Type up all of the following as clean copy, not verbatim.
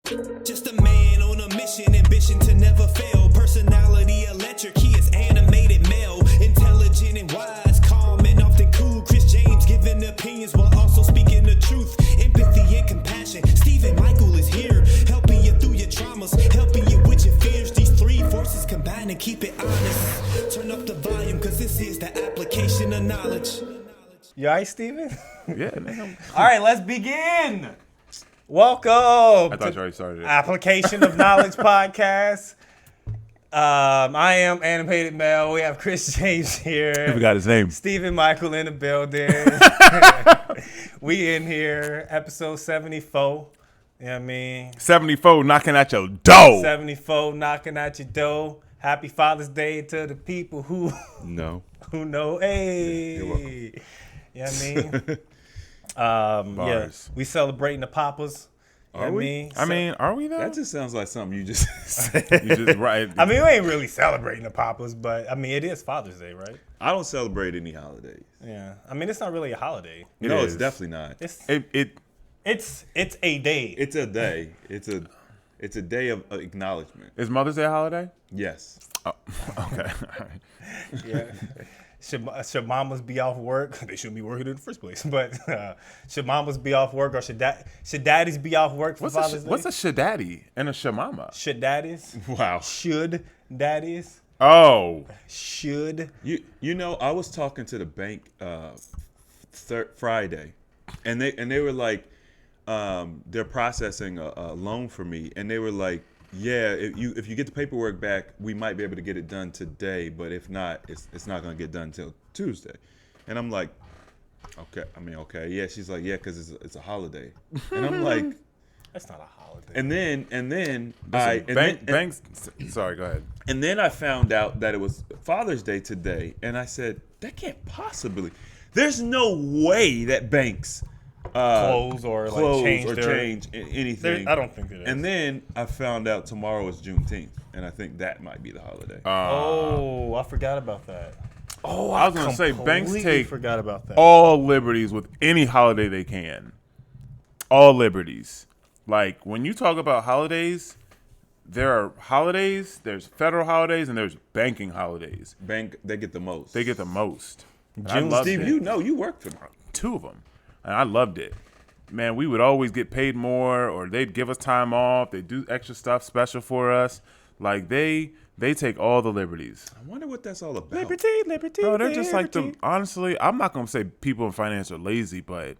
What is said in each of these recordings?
Just a man on a mission, ambition to never fail. Personality electric, he is animated male. Intelligent and wise, calm and often cool. Chris James giving opinions while also speaking the truth. Empathy and compassion. Stephen Michael is here, helping you through your traumas, helping you with your fears. These three forces combine and keep it honest. Turn up the volume, cause this is the application of knowledge. You all right, Steven? Yeah, man. All right, let's begin. Welcome I thought you already started it. Application of Knowledge podcast. I am Animated Mel. We have Chris James here. I forgot his name. Stephen Michael in the building. We in here, episode 74. You know what I mean? 74 knocking at your door. 74 knocking at your door. Happy Father's Day to the people who No. know. Hey. You're welcome. You know what I mean? Yeah, Bars. we celebrating the Papas. You know Are what we? I mean, are we though? That just sounds like something you just said. You just right. I mean, we ain't really celebrating the Papas, but I mean, it is Father's Day, right? I don't celebrate any holidays. Yeah. I mean, it's not really a holiday. It No, is. it's definitely not. It's a day. It's a day. It's a day of acknowledgement. Is Mother's Day a holiday? Yes. Oh, okay. All right. Yeah. Should mamas be off work? They shouldn't be working in the first place. But should mamas be off work, or should daddies be off work for Father's Day? What's a shadaddy and a shamama? Should daddies? Wow. Should daddies? Oh. Should? You know, I was talking to the bank Friday, and they were like, they're processing a loan for me, and they were like, yeah, if you get the paperwork back, we might be able to get it done today, but if not, it's not going to get done until Tuesday. And I'm like, okay, yeah. She's like, yeah, because it's a holiday. And I'm like, That's not a holiday. and then Banks. Sorry, go ahead. And then I found out that it was Father's Day today, and I said, that can't possibly. There's no way that banks Close or change anything. I don't think it is. And then I found out tomorrow is Juneteenth, and I think that might be the holiday. I forgot about that. Oh, I was gonna say banks take forgot about that. all liberties with any holiday they can. All liberties. Like when you talk about holidays, there are holidays. There's federal holidays and there's banking holidays. They get the most. They get the most. And I loved Steve, it. you work for them. 2 of them. And I loved it. Man, we would always get paid more, or they'd give us time off. They do extra stuff special for us. Like they take all the liberties. I wonder what that's all about. Liberty. Bro, they're just like liberty. honestly, I'm not gonna say people in finance are lazy, but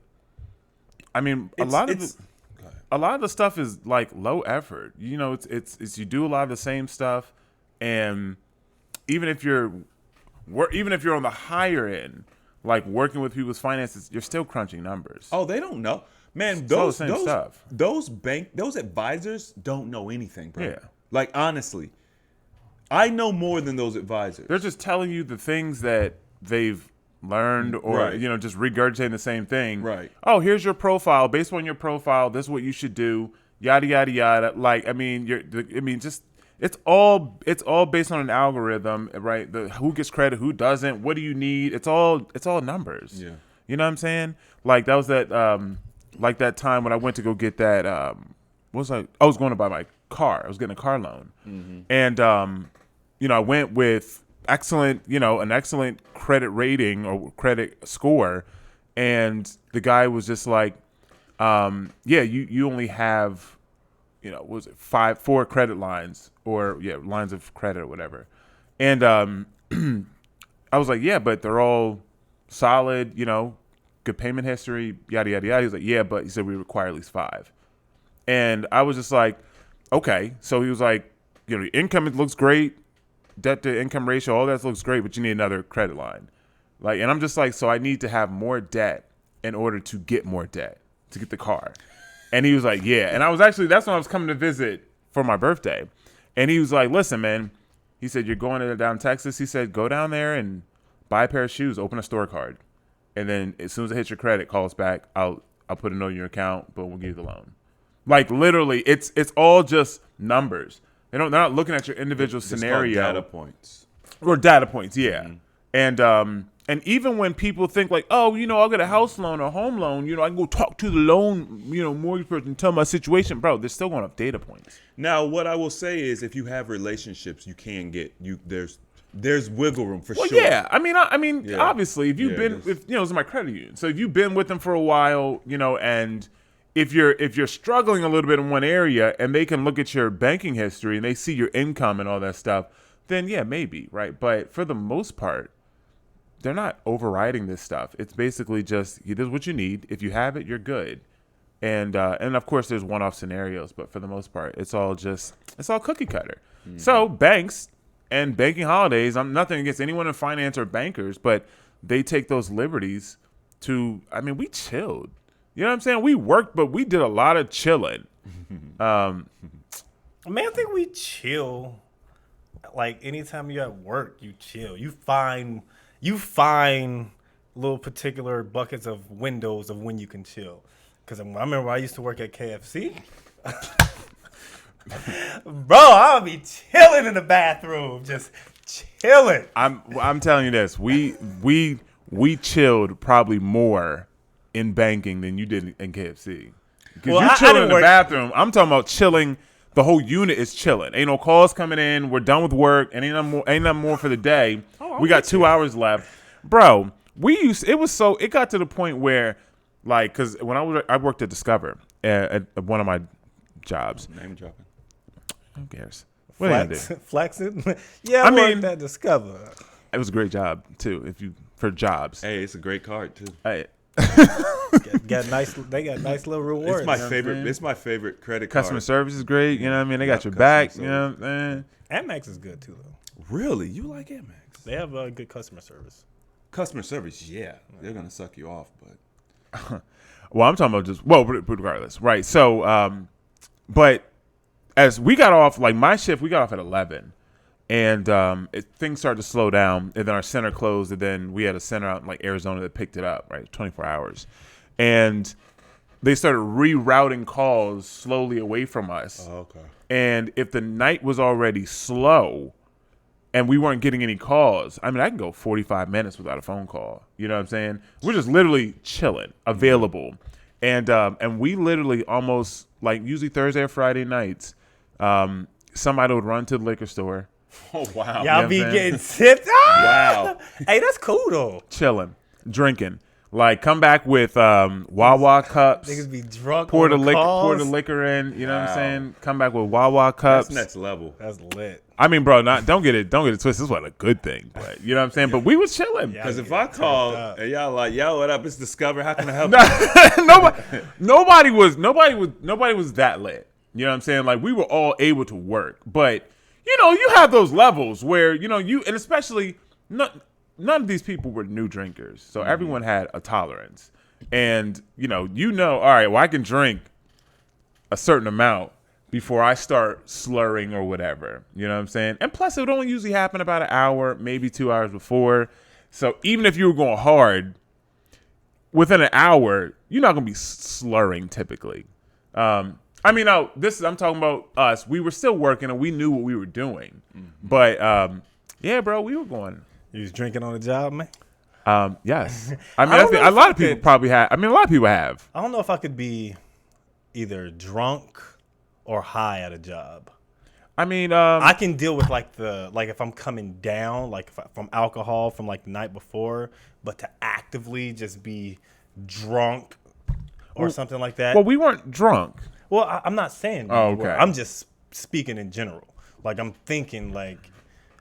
I mean a lot of the stuff is like low effort. You know, it's you do a lot of the same stuff, and even if you're on the higher end, like working with people's finances, you're still crunching numbers. Oh, they don't know, man. It's all the same stuff. Those advisors don't know anything, bro. Yeah. Like honestly, I know more than those advisors. They're just telling you the things that they've learned, or Right. just regurgitating the same thing. Right. Oh, here's your profile. Based on your profile, this is what you should do. Yada yada yada. Like, I mean, just it's all based on an algorithm, right? Who gets credit, who doesn't, what do you need? It's all numbers. Yeah. You know what I'm saying? Like that was that time when I went to go get that. I was going to buy my car. I was getting a car loan, and I went with an excellent credit rating or credit score, and the guy was just like, you only have, what was it, 4 credit lines or lines of credit or whatever, and I was like, yeah, but they're all solid, good payment history, yada yada yada. He was like, yeah, but he said we require at least 5, and I was just like, okay. So he was like, income looks great, debt to income ratio, all that looks great, but you need another credit line. Like, and I'm just like, so I need to have more debt in order to get more debt to get the car. And he was like, yeah. And that's when I was coming to visit for my birthday. And he was like, listen, man, he said, you're going to down Texas. He said, go down there and buy a pair of shoes, open a store card. And then as soon as it hits your credit, call us back. I'll put a note in your account, but we'll give you the loan. Like literally, it's all just numbers. They're not looking at your individual scenario. Data points. Or data points, yeah. Mm-hmm. And And even when people think like, oh, I'll get a house loan or home loan, I can go talk to the loan, mortgage person and tell my situation. Bro, they're still going to have data points. Now, what I will say is if you have relationships, you can get there's wiggle room for sure. Yeah. I mean, Yeah. obviously, if you've been, it's my credit union. So if you've been with them for a while, and if you're struggling a little bit in one area and they can look at your banking history and they see your income and all that stuff, then yeah, maybe, right? But for the most part, they're not overriding this stuff. It's basically just, this is what you need. If you have it, you're good. And of course, there's one-off scenarios, but for the most part, it's all cookie cutter. Mm-hmm. So banks and banking holidays, I'm nothing against anyone in finance or bankers, but they take those liberties we chilled. You know what I'm saying? We worked, but we did a lot of chilling. I think we chill. Like anytime you're at work, you chill. You find little particular buckets of windows of when you can chill. Because I remember I used to work at KFC. Bro, I would be chilling in the bathroom, just chilling. I'm telling you this. We chilled probably more in banking than you did in KFC. Because you're chilling in the bathroom. I'm talking about chilling. The whole unit is chilling. Ain't no calls coming in. We're done with work. And ain't nothing more for the day. We got 2 hours left. Bro, it got to the point where, like, because when I worked at Discover at one of my jobs. Name dropping. Who cares? What did I do? Flexing? Yeah, I worked at Discover. It was a great job, too, for jobs. Hey, it's a great card, too. Hey. They got nice little rewards. It's my favorite. It's my favorite credit card. Customer service is great. You know what I mean? They got your back. Service. You know what I'm saying? Amex is good too, though. Really? You like Amex? They have good customer service. Customer service, yeah. They're gonna suck you off, but. Well, I'm talking about regardless, right? So, but as we got off, like my shift, we got off at 11. And things started to slow down, and then our center closed, and then we had a center out in like Arizona that picked it up, right, 24 hours. And they started rerouting calls slowly away from us. Oh, okay. And if the night was already slow and we weren't getting any calls, I can go 45 minutes without a phone call. You know what I'm saying? We're just literally chilling, available. And we literally almost, like usually Thursday or Friday nights, somebody would run to the liquor store. Oh, wow. Y'all be getting tipped. Wow. Hey, that's cool, though. Chilling, drinking. Like, come back with Wawa cups. Niggas be drunk. Pour the liquor in. You know what I'm saying? Come back with Wawa cups. That's next level. That's lit. Bro, don't get it twisted. This was a good thing, but you know what I'm saying. But we was chilling. Because if I call and y'all like, yo, what up? It's Discover. How can I help you? Nobody was that lit. You know what I'm saying? Like, we were all able to work, but you have those levels where and especially none of these people were new drinkers, so everyone had a tolerance, and all right, well, I can drink a certain amount before I start slurring or whatever. You know what I'm saying? And plus, it would only usually happen about an hour, maybe 2 hours before. So even if you were going hard, within an hour, you're not gonna be slurring typically. I'm talking about us. We were still working and we knew what we were doing. But yeah, bro, we were going. You was drinking on the job, man? Yes. I think a lot of people probably have. A lot of people have. I don't know if I could be either drunk or high at a job. I can deal with if I'm coming down, from alcohol from the night before, but to actively just be drunk or something like that. Well, we weren't drunk. Well, I'm not saying. Oh, okay. I'm just speaking in general. I'm thinking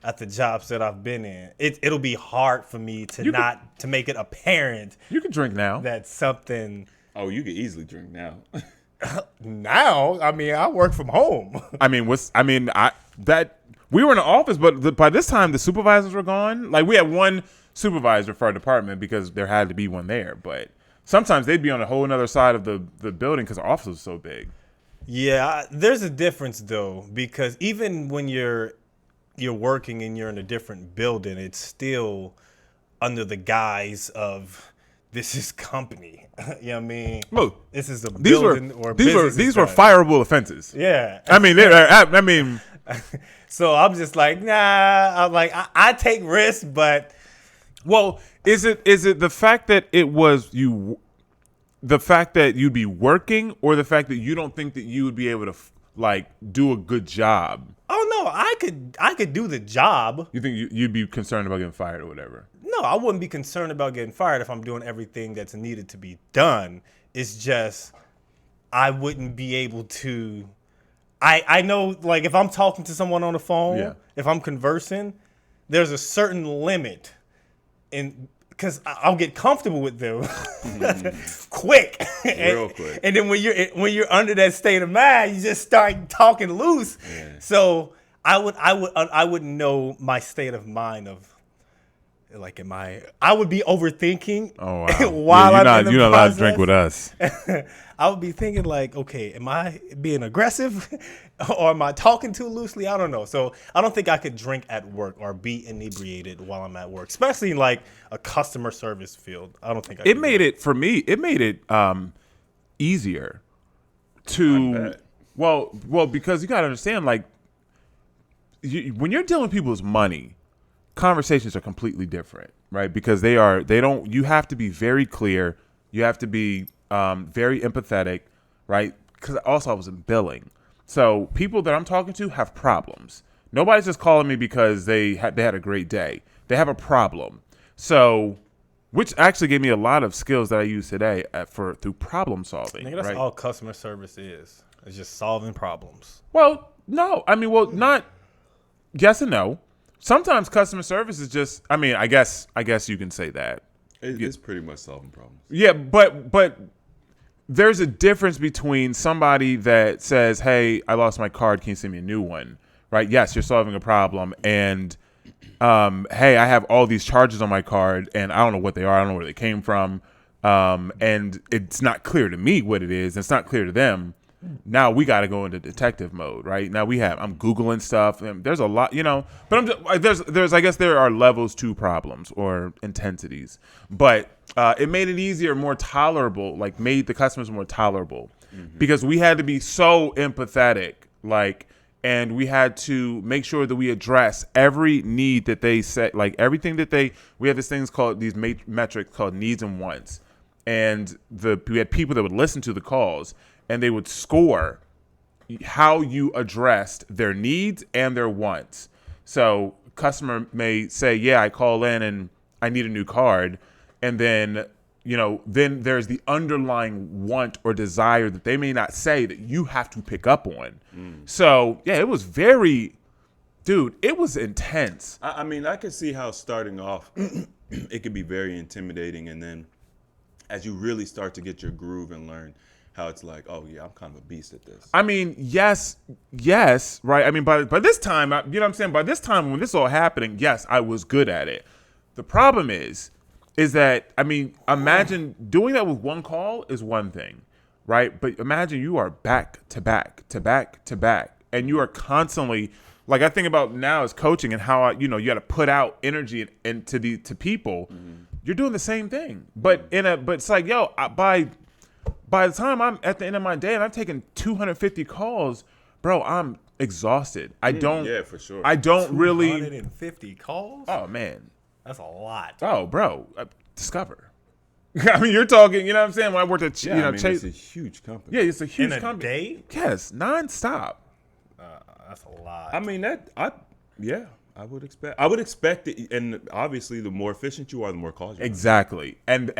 at the jobs that I've been in, it'll be hard for me to make it apparent. You can drink now. That something. Oh, you can easily drink now. Now, I work from home. We were in the office, but by this time the supervisors were gone. Like, we had one supervisor for our department because there had to be one there, but sometimes they'd be on a whole other side of the building because our office was so big. Yeah, there's a difference though, because even when you're working and you're in a different building, it's still under the guise of this is company. You know what I mean? Look, this is a building these were fireable offenses. Yeah. So I'm just like, nah. I'm like, I take risks, but Well, is it the fact that it was you, the fact that you'd be working, or the fact that you don't think that you would be able to like do a good job? Oh no, I could do the job. You think you'd be concerned about getting fired or whatever? No, I wouldn't be concerned about getting fired if I'm doing everything that's needed to be done. It's just I wouldn't be able to. I know, like, if I'm talking to someone on the phone, Yeah. if I'm conversing, there's a certain limit, and because I'll get comfortable with them quick, Real quick. And then when you're under that state of mind, you just start talking loose. Yeah. So I would know my state of mind of. Like, I would be overthinking. Oh wow! While I'm in the you're not allowed to drink process. with us. I would be thinking like, okay, am I being aggressive or am I talking too loosely? I don't know. So I don't think I could drink at work or be inebriated while I'm at work, especially in like a customer service field. I don't think I It could made do it for me. It made it easier I to bet. well because you gotta understand, like, when you're dealing with people's money, conversations are completely different, right? Because you have to be very clear. You have to be very empathetic, right? Because also I was in billing. So people that I'm talking to have problems. Nobody's just calling me because they had a great day. They have a problem. So, which actually gave me a lot of skills that I use today through problem solving. Nigga, that's right? all customer service is. It's just solving problems. Well, no. I mean, well, not yes and no. Sometimes customer service is just, I mean, I guess you can say that. It's pretty much solving problems. Yeah, but there's a difference between somebody that says, "Hey, I lost my card. Can you send me a new one?" Right? Yes, you're solving a problem, and hey, I have all these charges on my card, and I don't know what they are. I don't know where they came from, and it's not clear to me what it is. And it's not clear to them. Now we got to go into detective mode, right? Now I'm Googling stuff, and there's a lot, but I'm just, there's I guess there are levels to problems or intensities, but it made it easier, more tolerable, like made the customers more tolerable, because we had to be so empathetic, like, and we had to make sure that we address every need that they set, like everything that we have these metrics called needs and wants, and we had people that would listen to the calls. And they would score how you addressed their needs and their wants. So customer may say, yeah, I call in and I need a new card. And then, then there's the underlying want or desire that they may not say that you have to pick up on. So, yeah, it was it was intense. I mean, I could see how starting off, it could be very intimidating. And then as you really start to get your groove and learn how it's like, oh yeah, I'm kind of a beast at this. I mean, yes, right. I mean, by this time, you know what I'm saying? By this time, when this all happening, yes, I was good at it. The problem is that, I mean, imagine doing that with one call is one thing, right? But imagine you are back to back to back to back, and you are constantly, like, I think about now as coaching and how you got to put out energy to people. Mm-hmm. You're doing the same thing, but it's like, yo, by the time I'm at the end of my day and I've taken 250 calls, bro, I'm exhausted. Yeah, for sure. I don't really. 250 calls? Oh, man. That's a lot. Oh, bro. Discover. I mean, you're talking, you know what I'm saying? When I worked at, Chase. It's a huge company. Yeah, it's a huge in a company. day? Yes, nonstop. That's a lot. I mean, I would expect it, and obviously, the more efficient you are, the more calls you have. Exactly. And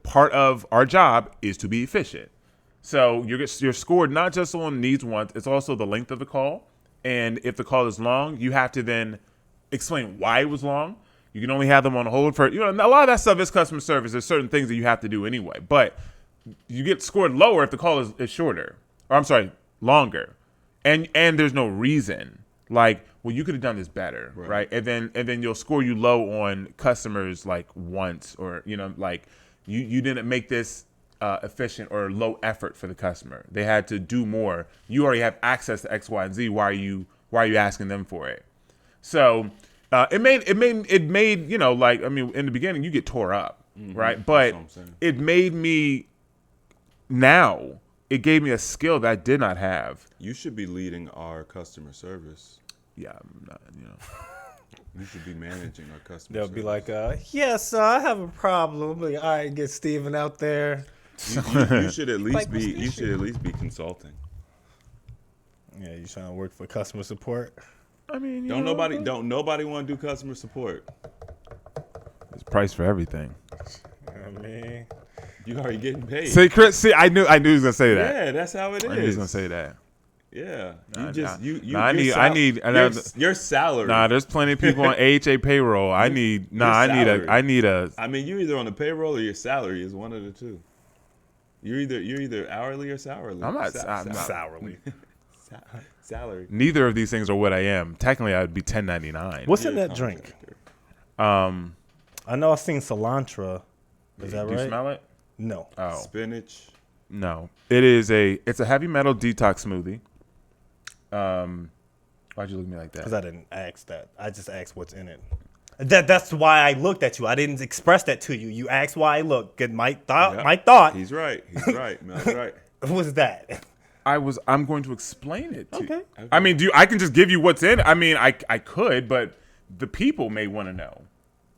part of our job is to be efficient. So you're scored not just on needs wants, it's also the length of the call. And if the call is long, you have to then explain why it was long. You can only have them on hold for, a lot of that stuff is customer service. There's certain things that you have to do anyway. But you get scored lower if the call is shorter. Or I'm sorry, longer. And there's no reason. Like, well, you could have done this better, right? And then you'll score you low on customers like once, or like you didn't make this efficient or low effort for the customer. They had to do more. You already have access to X, Y, and Z. Why are you asking them for it? So it made like, I mean, in the beginning you get tore up, right? But it made me now. It gave me a skill that I did not have. You should be leading our customer service. Yeah, I'm not, You should be managing our customers. They'll be like, yes, I have a problem. Like, all right, get Steven out there. you should at least Like, be. what's the You should at least be consulting. Yeah, you trying to work for customer support? I mean, Don't nobody want to do customer support. There's a price for everything. I mean, You already getting paid. See, Chris. See, I knew he was gonna say that. Yeah, that's how it is. I knew he was gonna say that. Yeah, I need your salary. Nah, there's plenty of people on AHA payroll. I need a. I mean, you're either on the payroll or your salary is one of the two. You're either hourly or sourly. I'm not sourly. Salary. Neither of these things are what I am. Technically, I would be 1099. What's in that drink? I know I've seen cilantro. Is that Do right? you smell it? No. Oh, Spinach. no. It's a heavy metal detox smoothie. Why'd you look at me like that? Because I didn't ask that. I just asked what's in it. That's why I looked at you. I didn't express that to you. You asked why I looked. Good, my thought. He's right. He's right. Mel's right. Was that? I'm going to explain it to Okay. you. I mean, I can just give you what's in it. I mean, I could, but the people may want to know.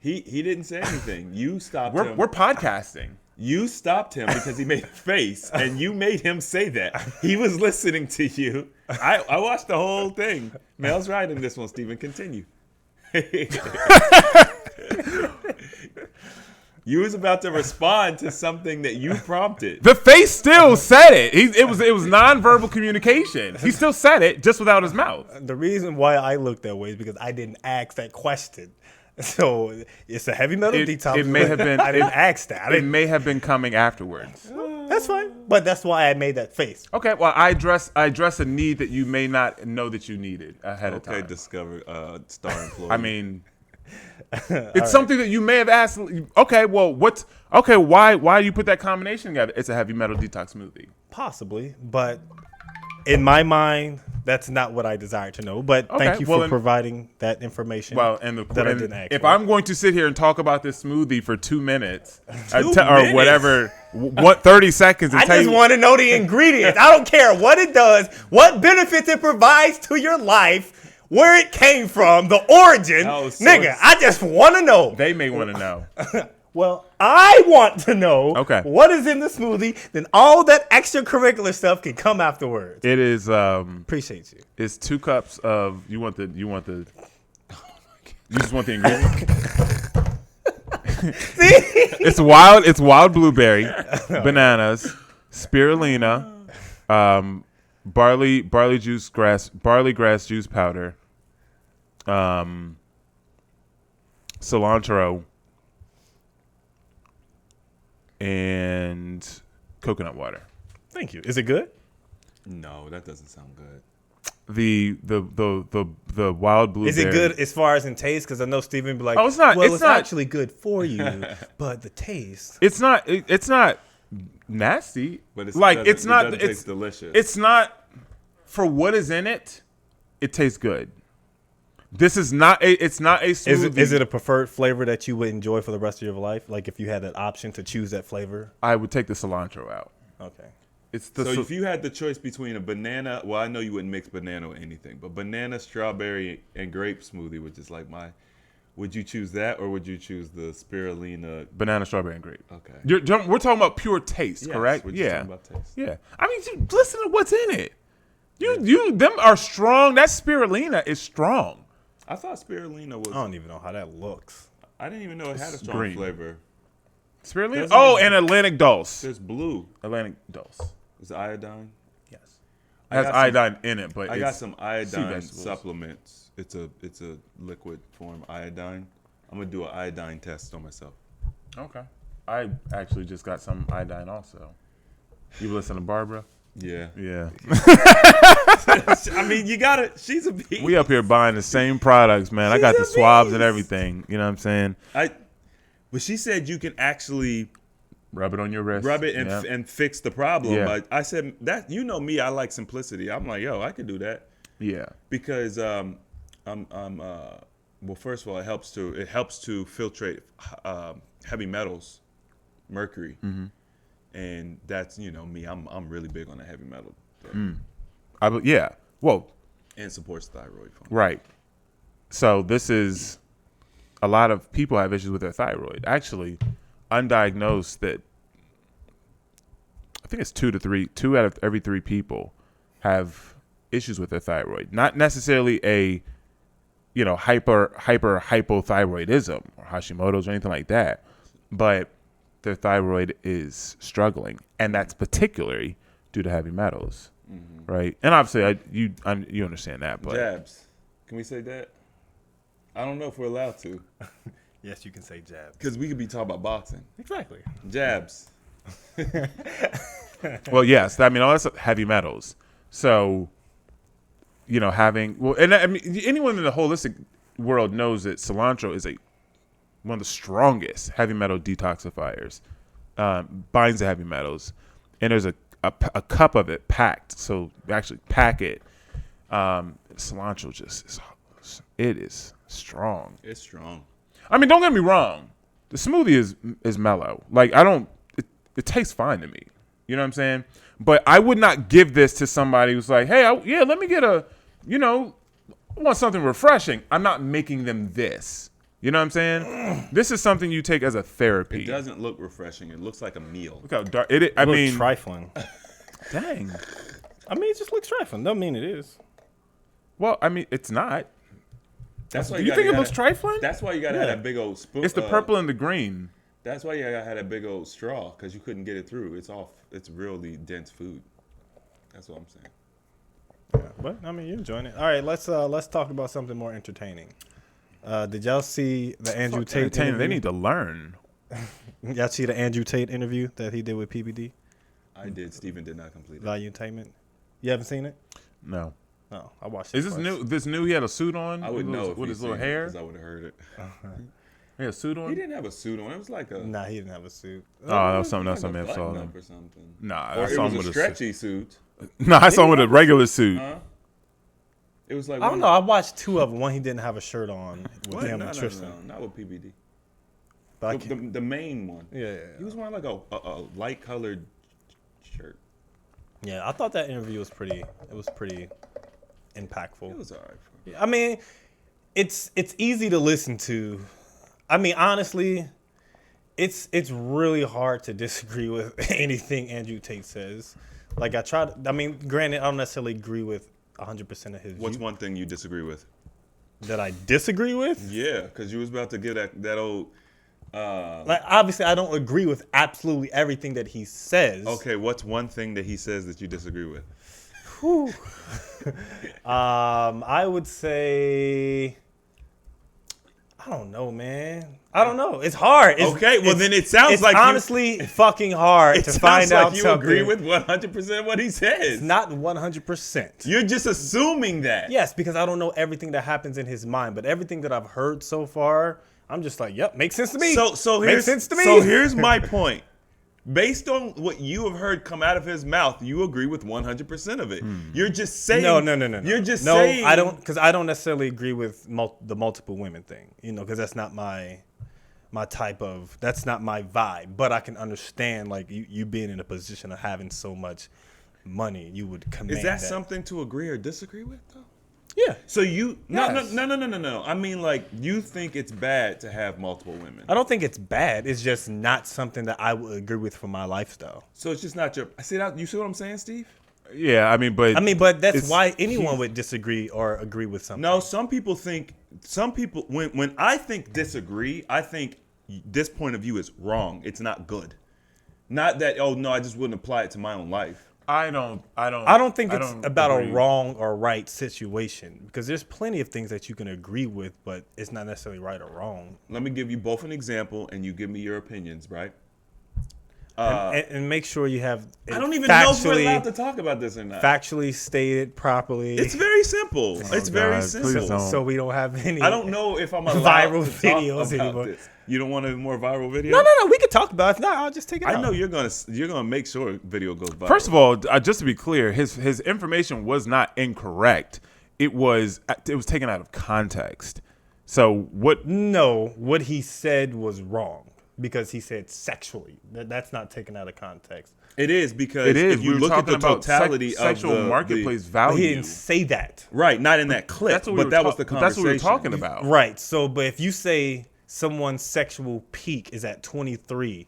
He didn't say anything. You stopped him. We're podcasting. You stopped him because he made a face, and you made him say that. He was listening to you. I watched the whole thing. Mel's right in this one, Stephen. Continue. You was about to respond to something that you prompted. The face still said it. It was nonverbal communication. He still said it, just without his mouth. The reason why I looked that way is because I didn't ask that question. So it's a heavy metal detox. It may have been. I didn't ask that. It may have been coming afterwards. That's fine. But that's why I made that face. Okay, well, I address a need that you may not know that you needed ahead of time. Okay, Discover star employee. I mean, it's something that you may have asked. Okay, well, why do you put that combination together? It's a heavy metal detox smoothie. Possibly, but in my mind, that's not what I desire to know. But thank you for providing that information. Well, I didn't ask if for. I'm going to sit here and talk about this smoothie for 2 minutes, or whatever, 30 seconds, and I just want to know the ingredients. I don't care what it does, what benefits it provides to your life, where it came from, the origin. Nigga, I just want to know. They may want to know. Well, I want to know what is in the smoothie, then all that extracurricular stuff can come afterwards. It is appreciate you. It's 2 cups of you just want the ingredient. See? It's wild blueberry, bananas, spirulina, barley grass juice powder, cilantro, and coconut water. Thank you. Is it good? No, that doesn't sound good. The wild blueberry. Is it good as far as in taste? Because I know Steven be like, oh, it's not. Well, it's not actually good for you, but the taste. It's not. It's not nasty. But it's not. It tastes delicious. It's not for what is in it. It tastes good. This is not a. It's not a smoothie. Is it a preferred flavor that you would enjoy for the rest of your life? Like if you had an option to choose that flavor? I would take the cilantro out. Okay. So if you had the choice between a banana, well, I know you wouldn't mix banana with anything, but banana, strawberry, and grape smoothie, which is like would you choose that or would you choose the spirulina? Banana, strawberry, and grape. Okay. We're talking about pure taste, correct? We're just talking about taste. Yeah. I mean, listen to what's in it. Them are strong. That spirulina is strong. I thought spirulina was. I don't even know how that looks. I didn't even know it had a strong green flavor. Spirulina? And Atlantic Dulce. There's blue. Atlantic Dulce. Is it iodine? Yes. It has iodine in it, but I got some iodine supplements. It's a liquid form iodine. I'm gonna do an iodine test on myself. Okay. I actually just got some iodine also. You listen to Barbara? Yeah. Yeah. I mean, you got it. She's a beast. We up here buying the same products, man. I got the swabs and everything. You know what I'm saying? But she said you can actually rub it on your wrist. Rub it and fix the problem. Yeah. I said that me, I like simplicity. I'm like, I could do that. Yeah. Because well, first of all, it helps to filtrate heavy metals, mercury. Mm-hmm. And that's, me, I'm really big on the heavy metal. Yeah. Whoa. And supports thyroid function. Right. So this is a lot of people have issues with their thyroid. Actually, undiagnosed, that I think it's 2 out of every 3 people have issues with their thyroid. Not necessarily a hypothyroidism or Hashimoto's or anything like that, but their thyroid is struggling, and that's particularly due to heavy metals, right? And obviously, you understand that, but Jabs. Can we say that? I don't know if we're allowed to, Yes, you can say jab. because we could be talking about boxing. Exactly. Jabs. well, yes, all that's heavy metals. So, anyone in the holistic world knows that cilantro is one of the strongest heavy metal detoxifiers. Binds the heavy metals, and there's a cup of it packed. So you actually pack it. Cilantro it is strong. It's strong. I mean, don't get me wrong. The smoothie is mellow. Like, it tastes fine to me. You know what I'm saying? But I would not give this to somebody who's like, hey, let me get I want something refreshing. I'm not making them this. You know what I'm saying? This is something you take as a therapy. It doesn't look refreshing. It looks like a meal. Look how dark it is. I mean, trifling. dang. I mean, it just looks trifling. Don't mean it is. Well, I mean, it's not. That's why Do you think it looks trifling? That's why you gotta have that big old spoon. It's the purple and the green. That's why you gotta have that big old straw, because you couldn't get it through. It's really dense food. That's what I'm saying. Yeah, but I mean, you're enjoying it. All right, let's talk about something more entertaining. Did y'all see the Andrew Tate interview? They need to learn. Y'all see the Andrew Tate interview that he did with PBD? I did. Steven did not complete it. Valuetainment. You haven't seen it? No. No, I watched it. Is this new? This new? He had a suit on. I would know with his little hair. because I would have heard it. He had a suit on. He didn't have a suit on. It was like a. Nah, he didn't have a suit. Oh, that was something like else I may have saw. button-up or something. Nah, Or I it saw was him a with a stretchy suit. Nah, I saw him with a regular suit. Huh? It was like. I don't know. I watched 2 of them. One he didn't have a shirt on with What? him No, and no, Tristan. no, not with PBD. But I can't- The main one. yeah. He was wearing like a light colored shirt. Yeah, I thought that interview was pretty. It was pretty impactful. It was alright. I mean, it's easy to listen to. I mean, honestly, it's really hard to disagree with anything Andrew Tate says. Like I mean, granted, I don't necessarily agree with 100% of his What's view. one thing you disagree with? That I disagree with? Yeah, because you was about to get that old. Like, obviously, I don't agree with absolutely everything that he says. Okay, what's one thing that he says that you disagree with? Whew. I would say, I don't know, man. I don't know. It's hard. Okay, well, then it sounds it's like you- honestly fucking hard It to sounds find like out you something. agree with 100% what he says. It's not 100%. You're just assuming that. Yes, because I don't know everything that happens in his mind, but everything that I've heard so far, I'm just like, yep, makes sense to me. So makes here's sense to me. So here's my point. Based on what you have heard come out of his mouth, you agree with 100% of it. You're just saying. No. You're just no, saying. I don't, because I don't necessarily agree with the multiple women thing. Because that's not my type of. That's not my vibe. But I can understand, like you being in a position of having so much money, you would command. Is that something to agree or disagree with, though? Yeah. So you Yes. no. I mean, like, you think it's bad to have multiple women. I don't think it's bad. It's just not something that I would agree with for my lifestyle. So it's just not your. I see that. You see what I'm saying, Steve? Yeah, I mean, but That's it's- why anyone would disagree or agree with something. No, some people when I think disagree, I think this point of view is wrong. It's not good. Not that, oh no, I just wouldn't apply it to my own life. I don't think it's about agree. a wrong or right situation, because there's plenty of things that you can agree with, but it's not necessarily right or wrong. Let me give you both an example and you give me your opinions, right? And make sure you have it I don't even know if we're factually- allowed to talk about this or not. factually stated properly. It's very simple. It's very God, simple. please don't. so we don't have any. I don't know if I'm allowed Viral to talk videos about anymore. this. You don't want any more viral videos? No. We can talk about it. If not, I'll just take it out. I know you're gonna make sure video goes viral. First of all, just to be clear, his information was not incorrect. It was taken out of context. So what? No, what he said was wrong. because he said sexually. That's not taken out of context. It is because It is. if you We were look at talking the about totality of sexual the marketplace But value. he didn't say that. right, not in that clip, That's what we but were that was the but conversation. that's what we were talking about. Right. So, but if you say someone's sexual peak is at 23,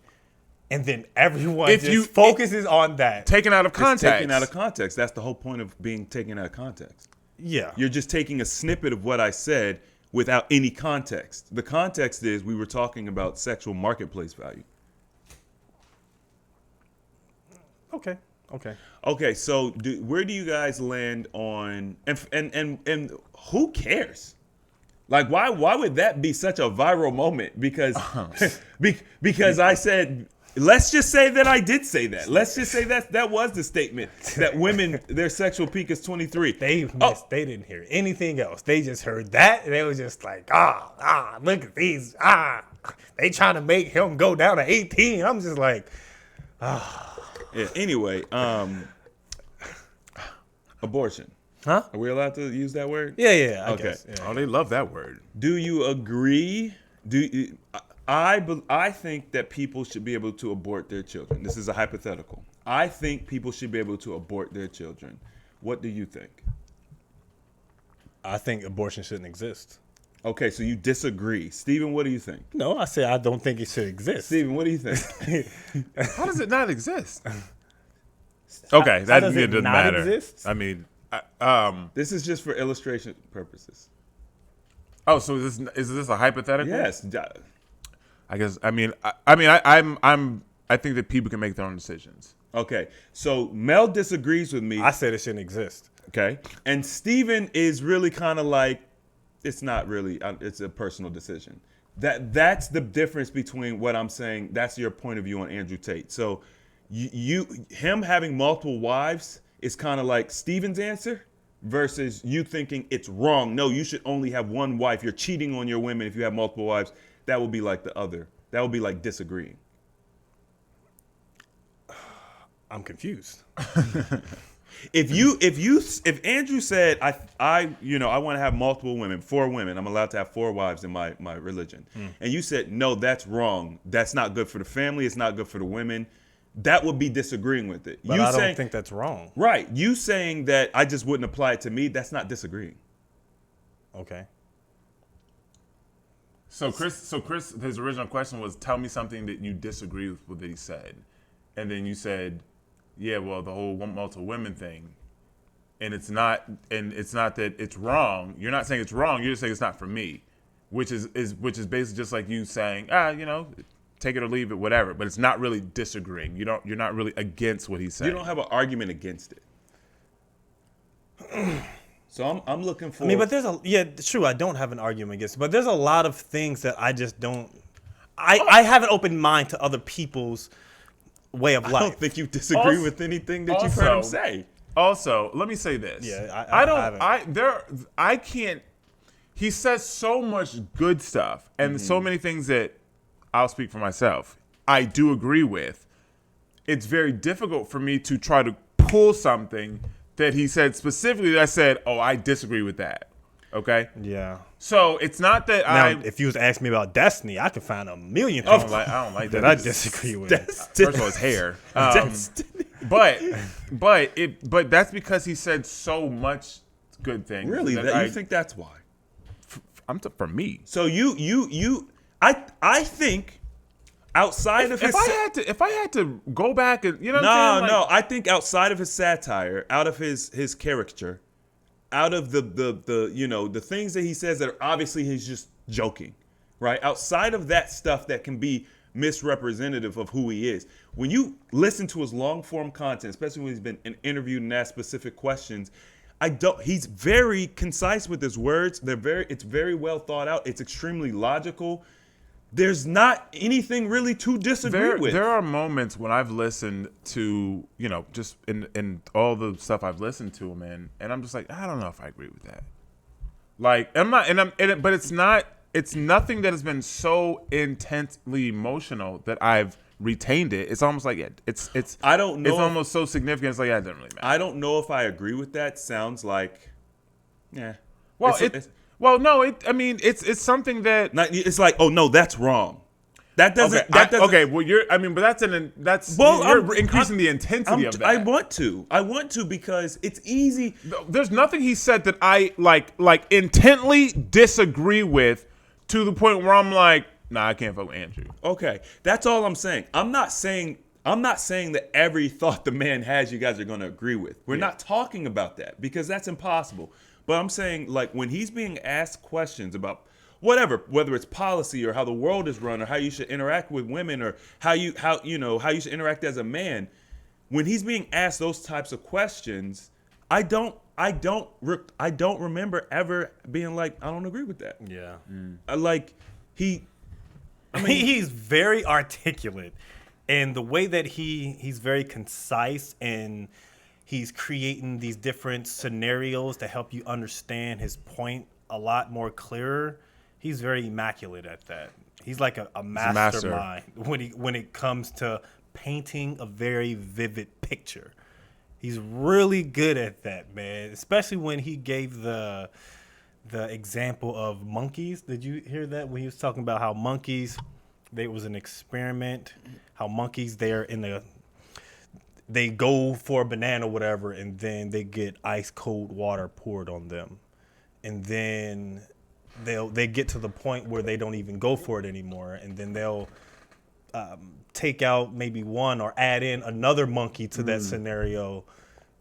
and then everyone If just you- focuses on that, Taken out of It's context. taken out of context. That's the whole point of being taken out of context. yeah, You're just taking a snippet of what I said without any context. The context is we were talking about sexual marketplace value. okay. Okay, so where do you guys land on and who cares? Like why would that be such a viral moment? Because because I said let's just say that I did say that. Let's just say that was the statement that women their sexual peak is 23. They missed. They didn't hear anything else. They just heard that, and they was just like, look at these, they trying to make him go down to 18. I'm just like, Yeah, anyway, abortion. huh? Are we allowed to use that word? Yeah. I Okay. guess. Yeah. Oh, they love that word. Do you agree? I think that people should be able to abort their children. This is a hypothetical. I think people should be able to abort their children. What do you think? I think abortion shouldn't exist. Okay, so you disagree. Steven, what do you think? No, I said I don't think it should exist. Steven, what do you think? How does it not exist? Okay, that does it doesn't not matter. exist? I mean, This is just for illustration purposes. oh, so is this a hypothetical? Yes. I guess. I think that people can make their own decisions. Okay, so Mel disagrees with me. I said it shouldn't exist. Okay. And Steven is really kind of like, it's not really, it's a personal decision. That's the difference between what I'm saying. That's your point of view on Andrew Tate. So him having multiple wives is kind of like Steven's answer versus you thinking it's wrong. No, you should only have one wife. You're cheating on your women if you have multiple wives. That would be like the other. That would be like disagreeing. I'm confused. If Andrew said I want to have multiple women, 4 women, I'm allowed to have 4 wives in my religion, and you said no, that's wrong, that's not good for the family, it's not good for the women, that would be disagreeing with it. But I don't think that's wrong. Right, you saying that I just wouldn't apply it to me, that's not disagreeing. Okay. So Chris, his original question was, tell me something that you disagree with what he said, and then you said, yeah, well, the whole multiple women thing, and it's not that it's wrong. You're not saying it's wrong. You're just saying it's not for me, which is basically just like you saying, take it or leave it, whatever. But it's not really disagreeing. You're not really against what he's saying. You don't have an argument against it. So I'm looking for. I mean, but true. I don't have an argument against it, but there's a lot of things that I just don't. I have an open mind to other people's way of life. I don't think you disagree with anything that you've heard him say. Also, let me say this. Yeah, I can't. He says so much good stuff and so many things that I'll speak for myself. I do agree with. It's very difficult for me to try to pull something that he said specifically that I said, oh, I disagree with that. Okay? Yeah. So it's not that Now, I. if you was asking me about Destiny, I could find a million things I don't like that. that I disagree with. First of all, his hair. But that's because he said so much good things. Really? You think that's why? For me. So I think outside of his If I had to go back and what I'm saying? I think outside of his satire, out of his caricature, out of the things that he says that are obviously he's just joking, right? Outside of that stuff that can be misrepresentative of who he is. When you listen to his long form content, especially when he's been interviewed and asked specific questions, he's very concise with his words. It's very well thought out. It's extremely logical. There's not anything really to disagree with. There are moments when I've listened to, just in all the stuff I've listened to him in, and I'm just like, I don't know if I agree with that. Like, but it's nothing that has been so intensely emotional that I've retained it. It's almost like I don't know. It's almost so significant. It's like, it doesn't really matter. I don't know if I agree with that. Sounds like, yeah. Well, it's something that it's like, oh no, that's wrong. That doesn't. Okay, That doesn't. okay. Well, you're increasing the intensity of that. I want to because it's easy. There's nothing he said that I like intently disagree with to the point where I'm like, nah, I can't vote with Andrew. Okay, that's all I'm saying. I'm not saying that every thought the man has you guys are going to agree with. We're not talking about that because that's impossible. But I'm saying, like, when he's being asked questions about whatever, whether it's policy or how the world is run or how you should interact with women or how you should interact as a man, when he's being asked those types of questions, I don't remember ever being like, I don't agree with that. Yeah. He's very articulate, and the way that he's very concise, and he's creating these different scenarios to help you understand his point a lot more clearer. He's very immaculate at that. He's like a mastermind when it comes to painting a very vivid picture. He's really good at that, man. Especially when he gave the example of monkeys. Did you hear that when he was talking about how monkeys? There was an experiment. How monkeys they go for a banana or whatever, and then they get ice cold water poured on them, and then they get to the point where they don't even go for it anymore, and then they'll take out maybe one or add in another monkey to that scenario,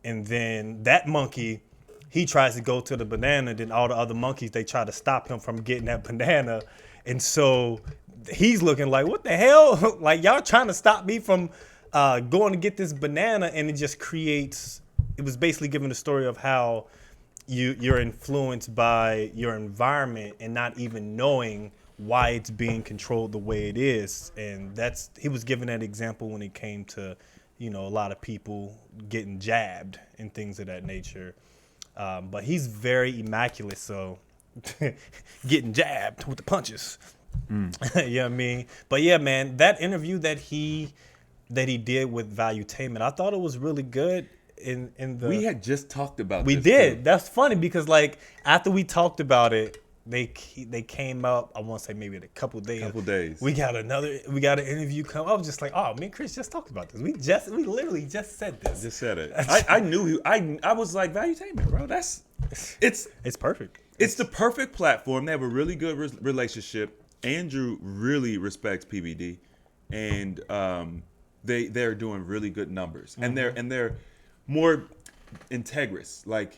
and then that monkey, he tries to go to the banana, then all the other monkeys, they try to stop him from getting that banana, and so he's looking like, what the hell? Like, y'all trying to stop me from going to get this banana, and it was basically giving the story of how you're influenced by your environment and not even knowing why it's being controlled the way it is. And he was giving that example when it came to, a lot of people getting jabbed and things of that nature. But he's very immaculate, so getting jabbed with the punches. You know what I mean? But yeah, man, that interview that he did with Valuetainment, I thought it was really good. We had just talked about we this. We did. Too. That's funny because, like, after we talked about it, they came up, I want to say maybe in a couple days. We got an interview come. I was just like, oh, me and Chris just talked about this. We literally just said this. Just said it. I knew I was like, Valuetainment, bro. It's perfect. It's the perfect platform. They have a really good relationship. Andrew really respects PBD, and they're doing really good numbers, and they're more integrous. Like,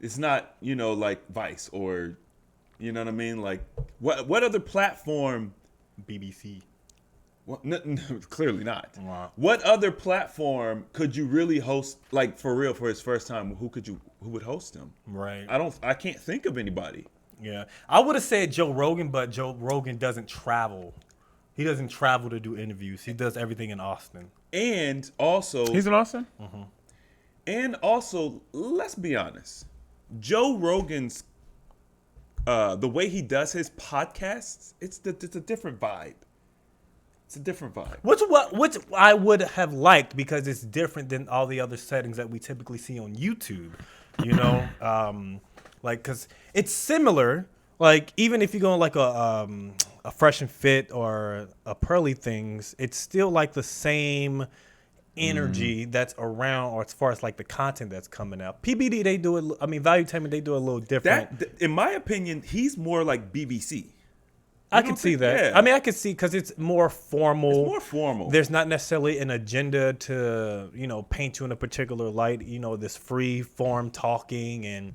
it's not, like Vice or, you know what I mean? Like, what other platform? BBC. Well, no, clearly not. Wow. What other platform could you really host, like, for real, for his first time? Who would host him? Right. I can't think of anybody. Yeah. I would have said Joe Rogan, but Joe Rogan doesn't travel. He doesn't travel to do interviews. He does everything in Austin. And also, he's in Austin? Mm-hmm. And also, let's be honest, Joe Rogan's the way he does his podcasts, it's a different vibe. It's a different vibe. Which I would have liked because it's different than all the other settings that we typically see on YouTube. Like, because it's similar. Like, even if you go on like a Fresh and Fit or a Pearly Things, it's still like the same energy that's around, or as far as like the content that's coming out. PBD, they do it. I mean, Valuetainment, they do it a little different. In my opinion, he's more like BBC. I can see that. Yeah. I mean, I can see because it's more formal. It's more formal. There's not necessarily an agenda to, paint you in a particular light. This free form talking and.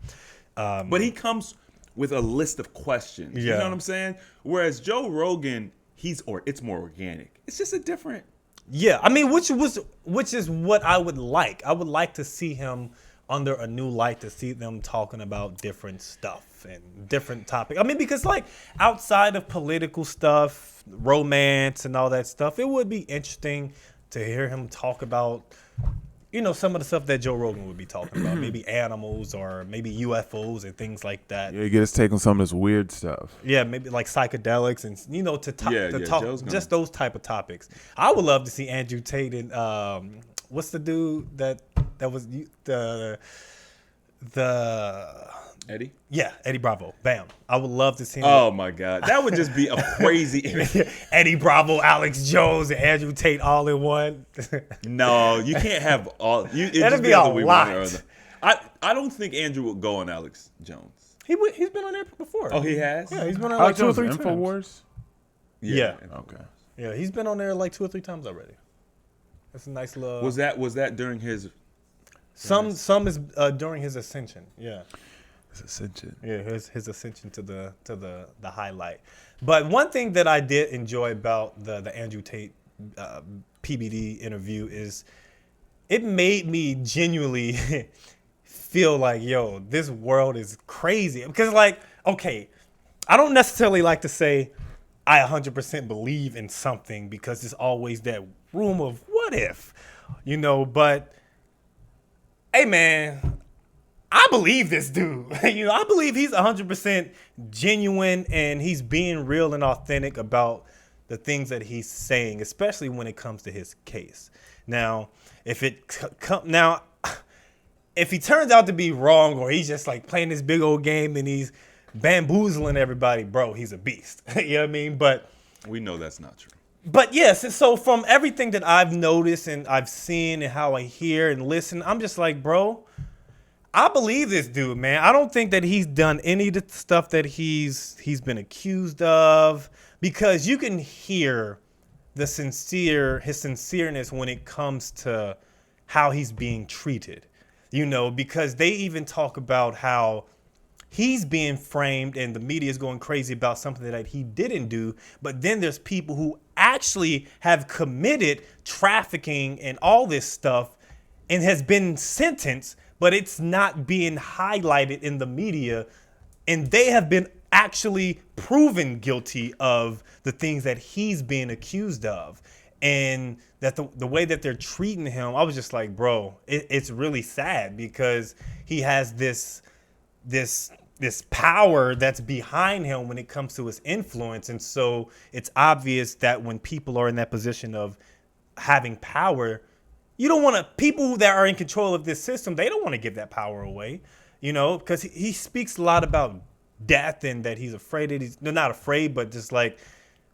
But he comes with a list of questions. You know what I'm saying? Whereas Joe Rogan, it's more organic. It's just a different. Yeah, I mean, which is what I would like. I would like to see him under a new light, to see them talking about different stuff and different topics. I mean, because like outside of political stuff, romance and all that stuff, it would be interesting to hear him talk about, some of the stuff that Joe Rogan would be talking about, maybe animals or maybe UFOs and things like that. Yeah, get us take on some of this weird stuff. Yeah, maybe like psychedelics and to talk Joe's just those type of topics. I would love to see Andrew Tate and what's the dude that was the Eddie? Yeah, Eddie Bravo. Bam. I would love to see him. Oh my God, that would just be a crazy. Eddie Bravo, Alex Jones, and Andrew Tate all in one. No, you can't have all. That'd be a lot. I don't think Andrew would go on Alex Jones. He's been on there before. Oh, he has. Yeah, he's been on Alex like 2 or Jones, 3 times. InfoWars. Yeah. Okay. Yeah, he's been on there like 2 or 3 times already. That's a nice little. Was that during his? Some is during his ascension. Yeah. His ascension. Yeah, his ascension to the highlight. But one thing that I did enjoy about the Andrew Tate PBD interview is it made me genuinely feel like, yo, this world is crazy. Because, like, okay, I don't necessarily like to say I 100% believe in something because there's always that room of what if, but hey, man, I believe this dude. I believe he's 100% genuine and he's being real and authentic about the things that he's saying, especially when it comes to his case. Now, if he turns out to be wrong or he's just like playing this big old game and he's bamboozling everybody, bro, he's a beast. You know what I mean? But we know that's not true. But yes, so from everything that I've noticed and I've seen and how I hear and listen, I'm just like, bro, I believe this dude, man. I don't think that he's done any of the stuff that he's been accused of, because you can hear his sincereness when it comes to how he's being treated, because they even talk about how he's being framed and the media is going crazy about something that he didn't do. But then there's people who actually have committed trafficking and all this stuff and has been sentenced, but it's not being highlighted in the media. And they have been actually proven guilty of the things that he's being accused of. And that the way that they're treating him, I was just like, bro, it's really sad, because he has this power that's behind him when it comes to his influence. And so it's obvious that when people are in that position of having power, you don't want to, people that are in control of this system, they don't want to give that power away, because he speaks a lot about death and that he's afraid that they're not afraid, but just like,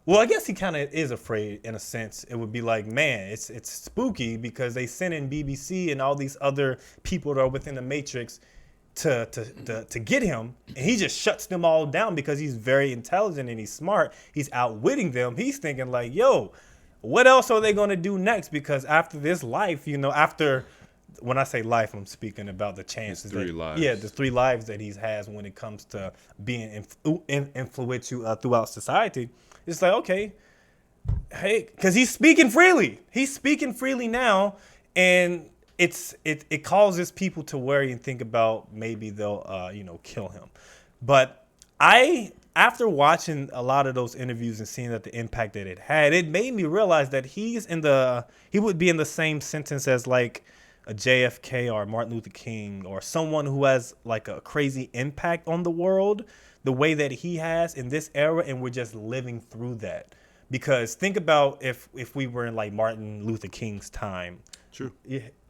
well, I guess he kind of is afraid in a sense. It would be like, man, it's spooky because they sent in BBC and all these other people that are within the Matrix to get him, and he just shuts them all down because he's very intelligent and he's smart. He's outwitting them. He's thinking like, yo, what else are they going to do next? Because after this life, after, when I say life, I'm speaking about the chances. His 3 lives. Yeah, the 3 lives that he has when it comes to being influential throughout society. It's like, okay, hey, because he's speaking freely. He's speaking freely now, and it causes people to worry and think about maybe they'll kill him. But after watching a lot of those interviews and seeing that the impact that it had, it made me realize that he would be in the same sentence as like a JFK or Martin Luther King or someone who has like a crazy impact on the world the way that he has in this era, and we're just living through that. Because think about if we were in like Martin Luther King's time. True.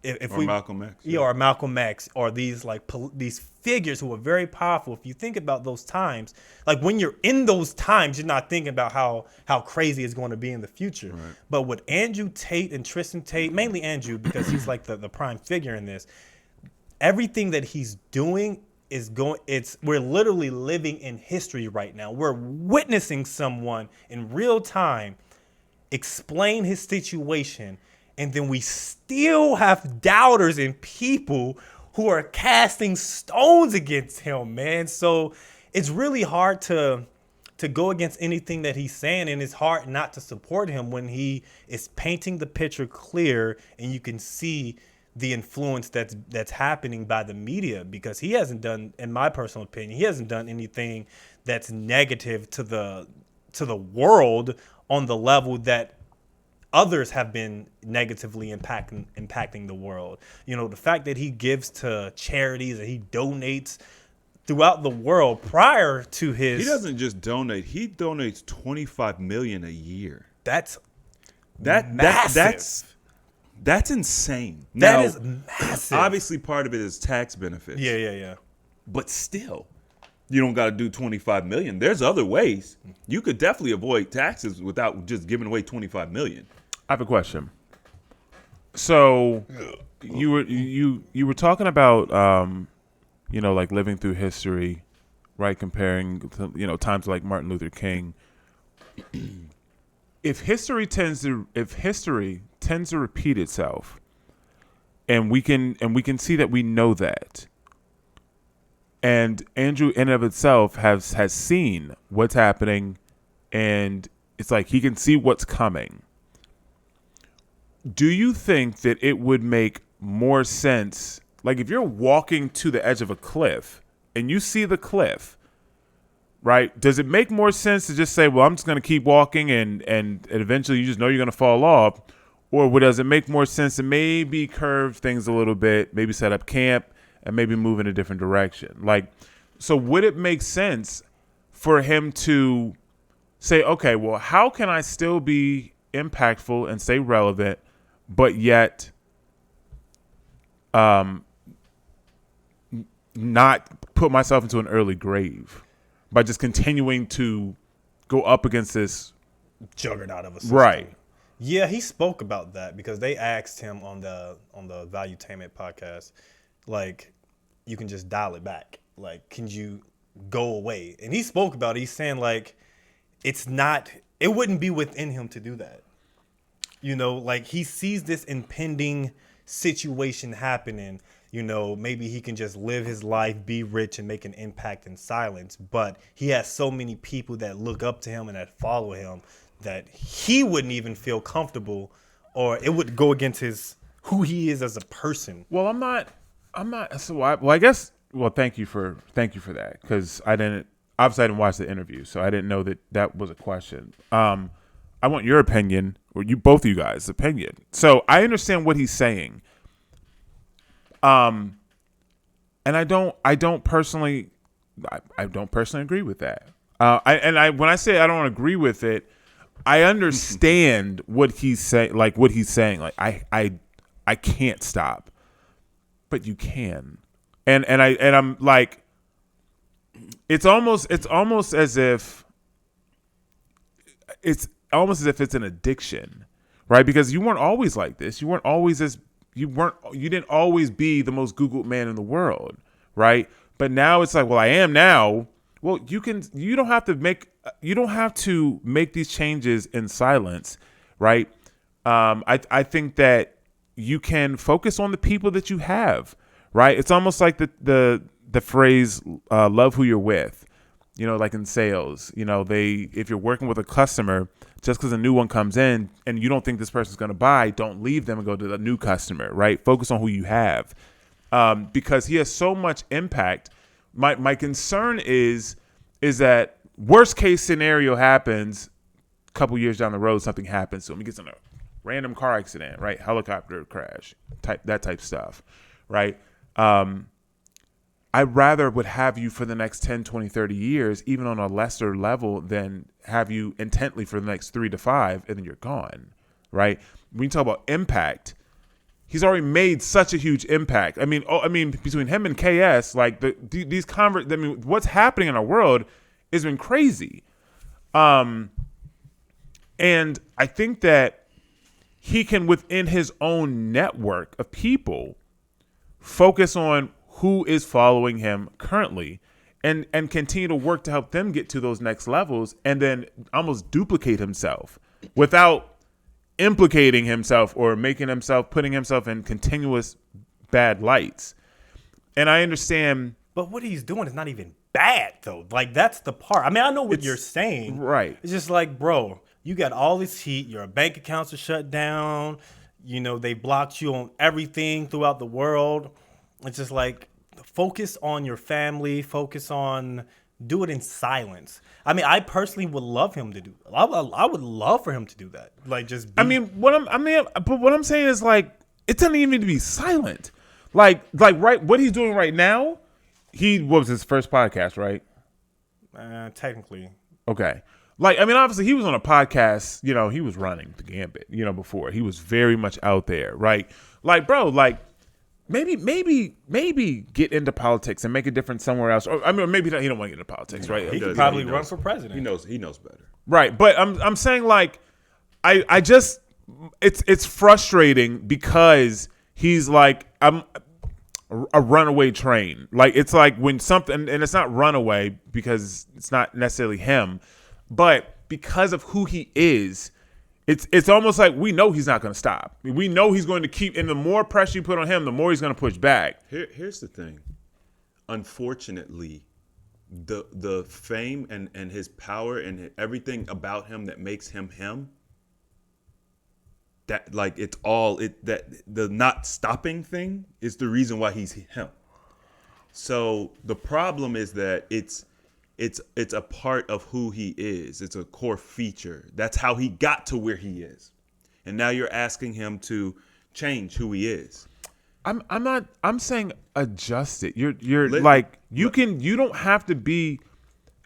If Malcolm X. Yeah, or Malcolm X, or these these figures who are very powerful. If you think about those times, like when you're in those times, you're not thinking about how crazy it's going to be in the future. Right. But with Andrew Tate and Tristan Tate, mainly Andrew, because he's like the prime figure in this, everything that he's doing we're literally living in history right now. We're witnessing someone in real time explain his situation, and then we still have doubters and people who are casting stones against him, man. So it's really hard to go against anything that he's saying, and it's hard not to support him when he is painting the picture clear and you can see the influence that's happening by the media, because he hasn't done, in my personal opinion, he hasn't done anything that's negative to the world on the level that others have been negatively impacting the world. The fact that he gives to charities and he donates throughout the world prior to his. He doesn't just donate; he donates $25 million a year. That's massive. That's insane. That is massive. Obviously, part of it is tax benefits. Yeah. But still, you don't got to do 25 million. There's other ways. You could definitely avoid taxes without just giving away 25 million. I have a question. So you were talking about like living through history, right? Comparing to, times like Martin Luther King. If history tends to repeat itself, and we can see that we know that, and Andrew in and of itself has seen what's happening, and it's like he can see what's coming. Do you think that it would make more sense, like if you're walking to the edge of a cliff and you see the cliff, right? Does it make more sense to just say, well, I'm just going to keep walking and eventually you just know you're going to fall off? Or does it make more sense to maybe curve things a little bit, maybe set up camp and maybe move in a different direction? Like, so would it make sense for him to say, okay, well, how can I still be impactful and stay relevant, but yet not put myself into an early grave by just continuing to go up against this juggernaut of a system. Right? Yeah, he spoke about that because they asked him on the Valuetainment podcast, like, you can just dial it back. Like, can you go away? And he spoke about it. He's saying, like, it wouldn't be within him to do that. Like, he sees this impending situation happening. Maybe he can just live his life, be rich, and make an impact in silence. But he has so many people that look up to him and that follow him that he wouldn't even feel comfortable, or it would go against who he is as a person. Well, I'm not. So I guess. Well, thank you for that, because I didn't watch the interview, so I didn't know that was a question. I want your opinion, or both of you guys' opinion. So I understand what he's saying. And I don't personally agree with that. When I say I don't agree with it, I understand what he's saying. Like like I can't stop, but you can. And I'm like, it's almost as if it's an addiction, right? Because you weren't always like this. You didn't always be the most Googled man in the world, right? But now it's like, well, I am now. Well, you don't have to make these changes in silence, right? I think that you can focus on the people that you have, right? It's almost like the phrase, love who you're with, like in sales, if you're working with a customer, just because a new one comes in and you don't think this person's going to buy, don't leave them and go to the new customer, right? Focus on who you have, because he has so much impact. My concern is that worst case scenario happens, a couple years down the road, something happens to him. He gets in a random car accident, right? Helicopter crash, that type stuff, right? I rather would have you for the next 10, 20, 30 years, even on a lesser level, than have you intently for the next 3 to 5, and then you're gone, right? When you talk about impact, he's already made such a huge impact. I mean, between him and KS, like what's happening in our world has been crazy. And I think that he can, within his own network of people, focus on who is following him currently and continue to work to help them get to those next levels, and then almost duplicate himself without implicating himself or putting himself in continuous bad lights. And I understand. But what he's doing is not even bad, though. Like, that's the part. I mean, I know what you're saying. Right. It's just like, bro, you got all this heat. Your bank accounts are shut down. They blocked you on everything throughout the world. It's just like, focus on your family. Do it in silence. I mean, I personally would love him to do. I would love for him to do that. Like, just. But what I'm saying is, like, it doesn't even need to be silent. Like right, what he's doing right now. What was his first podcast, right? Technically. Okay. Like, I mean, obviously he was on a podcast. He was running the gambit. Before he was very much out there, right? Like, bro, like. maybe get into politics and make a difference somewhere else. Or, I mean, maybe he don't want to get into politics, right? He could probably run for president. He knows better. Right, but I'm saying like I just it's frustrating because he's like I'm a runaway train. Like it's like when something, and it's not runaway because it's not necessarily him, but because of who he is, it's almost like we know he's not going to stop. We know he's going to keep, and the more pressure you put on him, the more he's going to push back. Here's the thing. Unfortunately, the fame and his power and everything about him that makes him him, that like it's all it that the not stopping thing is the reason why he's him. So the problem is that it's a part of who he is. It's a core feature. That's how he got to where he is. And now you're asking him to change who he is. I'm saying adjust it. You're like you don't have to be,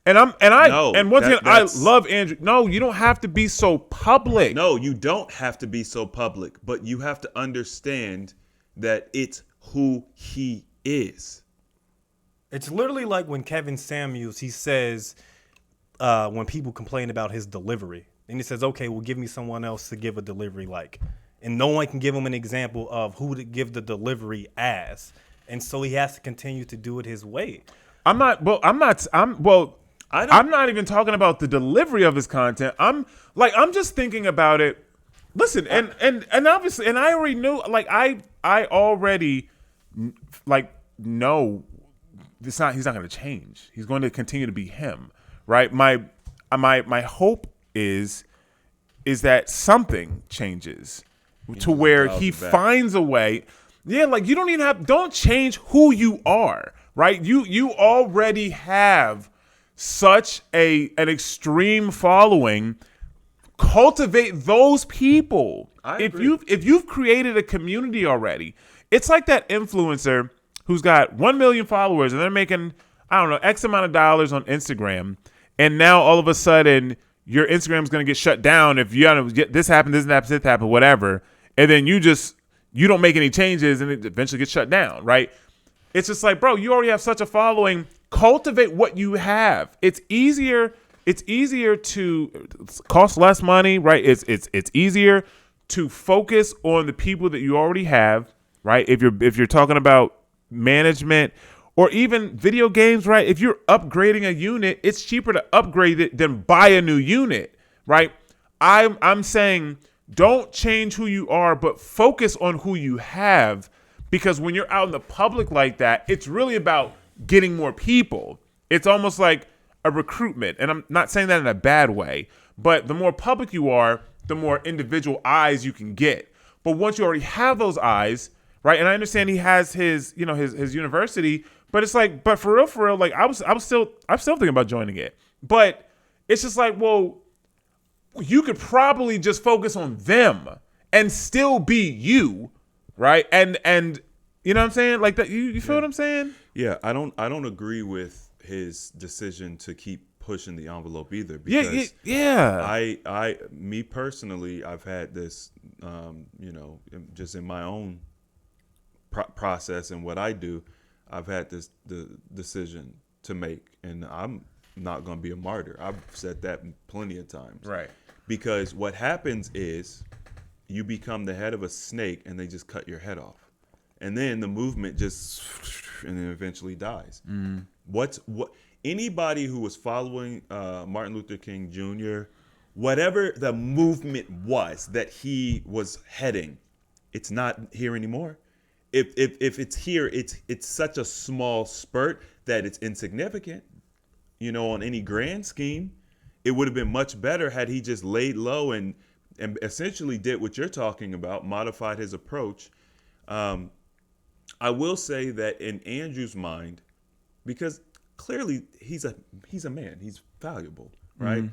and once again I love Andrew. No, you don't have to be so public. No, you don't have to be so public, but you have to understand that it's who he is. It's literally like when Kevin Samuels, he says, when people complain about his delivery, and he says, okay, well, give me someone else to give a delivery like. And no one can give him an example of who to give the delivery as. And so he has to continue to do it his way. I'm not even talking about the delivery of his content. I'm just thinking about it. Listen, and obviously, and I already knew, like I already like know he's not going to change. He's going to continue to be him, right? My hope is that something changes to where he finds a way. Yeah, like you don't change who you are, right? You already have such an extreme following. Cultivate those people. If you've created a community already, it's like that influencer who's got 1 million followers and they're making, I don't know, X amount of dollars on Instagram, and now all of a sudden your Instagram's going to get shut down if you get this happened, whatever, and then you don't make any changes and it eventually gets shut down, right? It's just like, bro, you already have such a following. Cultivate what you have. It's easier to cost less money, right? It's easier to focus on the people that you already have, right? If you're talking about management or even video games, right? If you're upgrading a unit, it's cheaper to upgrade it than buy a new unit, right? I'm saying don't change who you are, but focus on who you have, because when you're out in the public like that, it's really about getting more people. It's almost like a recruitment, and I'm not saying that in a bad way, but the more public you are, the more individual eyes you can get. But once you already have those eyes, right? And I understand he has his university, but it's like, but for real, like I'm still thinking about joining it. But it's just like, well, you could probably just focus on them and still be you, right? And you know what I'm saying? Like that, you feel what I'm saying? Yeah, I don't agree with his decision to keep pushing the envelope either. Because I me personally, I've had this, just in my own process and what I do, I've had the decision to make, and I'm not going to be a martyr. I've said that plenty of times. Right. Because what happens is you become the head of a snake and they just cut your head off. And then the movement just, and then eventually dies. Mm. What anybody who was following Martin Luther King Jr., whatever the movement was that he was heading, it's not here anymore. If it's here, it's such a small spurt that it's insignificant. On any grand scheme, it would have been much better had he just laid low and essentially did what you're talking about, modified his approach. I will say that in Andrew's mind, because clearly he's a man, he's valuable, right?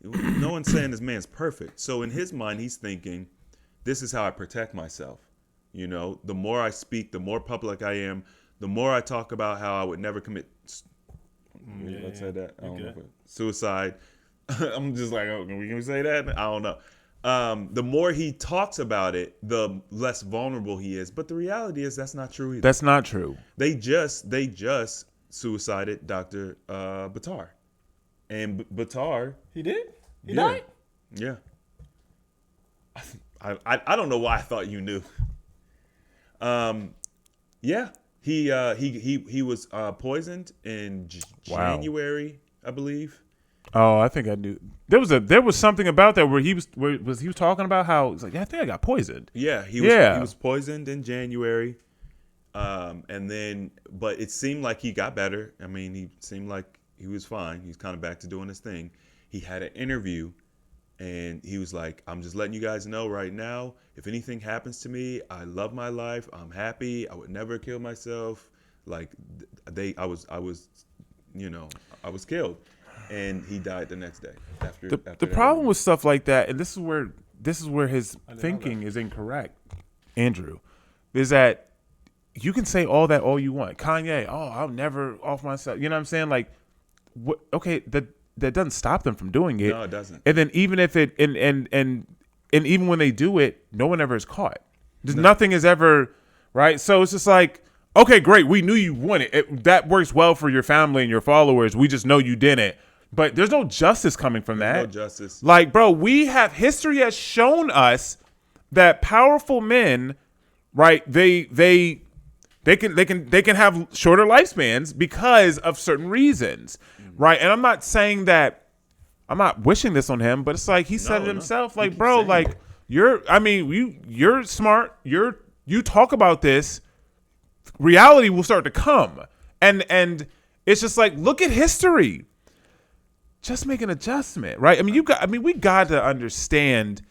Mm-hmm. No one's saying this man's perfect. So in his mind, he's thinking, this is how I protect myself. The more I speak, the more public I am, the more I talk about how I would never commit. Let's say that. I don't know. Suicide. I'm just like, oh, can we say that? I don't know. The more he talks about it, the less vulnerable he is. But the reality is that's not true either. That's not true. They just suicided Dr. Buttar. And Buttar, He did? He yeah. died? Yeah. I don't know why I thought you knew. Yeah. He was poisoned in Wow. January, I believe. Oh, I think I knew. There was something about that where he was talking about how he's like, yeah, I think I got poisoned. Yeah, he was poisoned in January. And then but it seemed like he got better. I mean, he seemed like he was fine. He's kind of back to doing his thing. He had an interview and he was like, I'm just letting you guys know right now, if anything happens to me, I love my life. I'm happy. I would never kill myself. Like I was killed. And he died the next day. After The that problem interview. with stuff like that, and this is where his thinking is incorrect, Andrew, is that you can say all you want. Kanye, I'll never off myself. You know what I'm saying? Like, what? Okay, that doesn't stop them from doing it. No, it doesn't. And then even if it and even when they do it, no one ever is caught. Nothing is ever right. So it's just like, okay, great. We knew you wanted it. That works well for your family and your followers. We just know you didn't. But there's no justice coming from that. No justice. Like, bro, history has shown us that powerful men, right? They can have shorter lifespans because of certain reasons, right? And I'm not saying that, I'm not wishing this on him, but it's like he said it himself. Like, bro, like you're smart. You talk about this, reality will start to come, and it's just like, look at history. Just make an adjustment, right? I mean, we got to understand,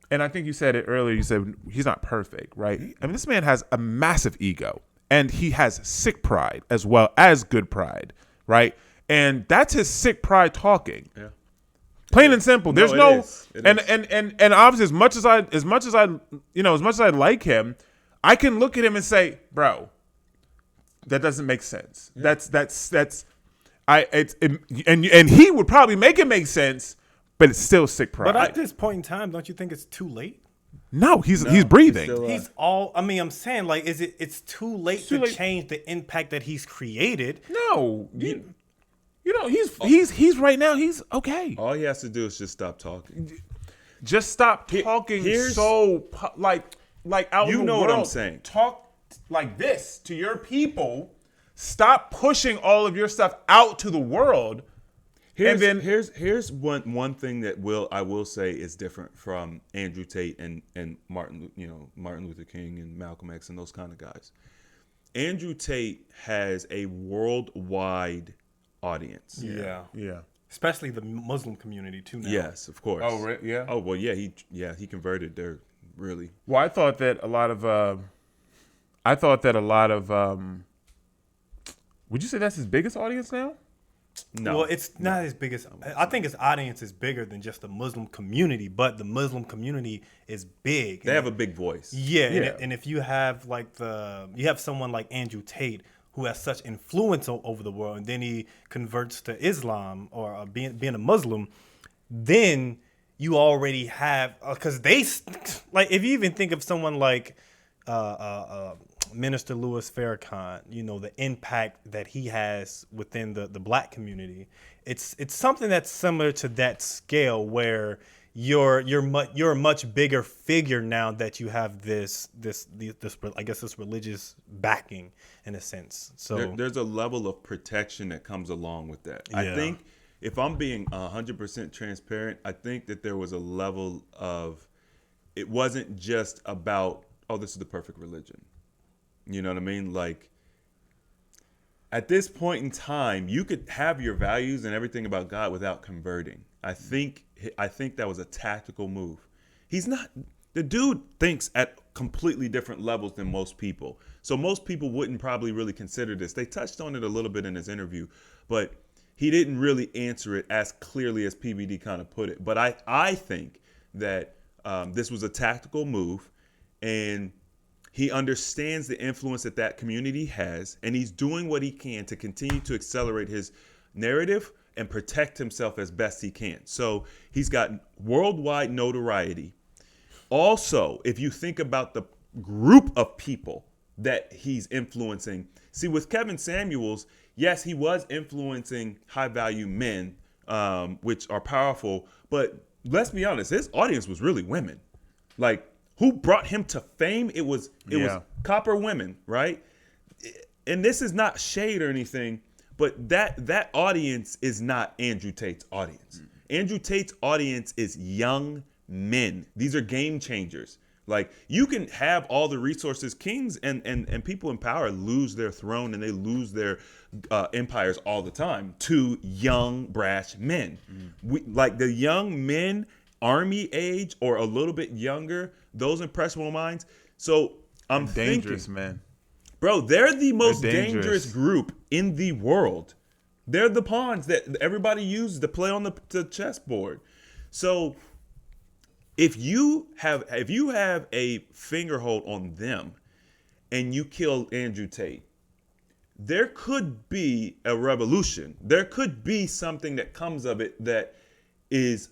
and I think you said it earlier. You said he's not perfect, right? I mean, this man has a massive ego, and he has sick pride as well as good pride, right? And that's his sick pride talking. Yeah. Plain and simple. There's It is. And obviously, as much as I like him, I can look at him and say, bro, that doesn't make sense. Yeah. And he would probably make it make sense, but it's still sick pride. But at this point in time, don't you think it's too late? No, he's breathing. I'm saying, like, it's too late to change the impact that he's created. No, he's right now. He's okay. All he has to do is just stop talking. Just stop talking like out in the world. You know what I'm saying. Talk like this to your people. Stop pushing all of your stuff out to the world. Here's one thing that I will say is different from Andrew Tate and Martin Luther King and Malcolm X and those kind of guys. Andrew Tate has a worldwide audience. Yeah. Especially the Muslim community too now. Yes, of course. Oh, right? Yeah. Oh, well, yeah. He converted there, really. Well, I thought that a lot of. Would you say that's his biggest audience now? No. Well, it's not as big as. I think his audience is bigger than just the Muslim community, but the Muslim community is big. They have a big voice. Yeah. And if you have you have someone like Andrew Tate who has such influence over the world, and then he converts to Islam or being a Muslim, then you already have, because they like, if you even think of someone like Minister Louis Farrakhan, the impact that he has within the black community, it's something that's similar to that scale, where you're a much bigger figure now that you have this I guess this religious backing in a sense. So there's a level of protection that comes along with that. Yeah. I think, if I'm being 100% transparent, I think that there was a level of, it wasn't just about, this is the perfect religion. You know what I mean? Like, at this point in time, you could have your values and everything about God without converting. I think that was a tactical move. The dude thinks at completely different levels than most people. So most people wouldn't probably really consider this. They touched on it a little bit in his interview, but he didn't really answer it as clearly as PBD kind of put it. But I think that this was a tactical move, and he understands the influence that community has, and he's doing what he can to continue to accelerate his narrative and protect himself as best he can. So he's got worldwide notoriety. also, if you think about the group of people that he's influencing, see, with Kevin Samuels, yes, he was influencing high value men, which are powerful, but let's be honest, his audience was really women. Like, who brought him to fame? It was copper women, right? And this is not shade or anything, but that audience is not Andrew Tate's audience. Andrew Tate's audience is young men. These are game changers. Like, you can have all the resources. Kings and people in power lose their throne and they lose their empires all the time to young, brash men. Like the young men, army age or a little bit younger, those impressionable minds. So I'm dangerous, thinking, man. Bro, they're the most dangerous group in the world. They're the pawns that everybody uses to play on the chessboard. So if you have a fingerhold on them and you kill Andrew Tate, there could be a revolution. There could be something that comes of it that is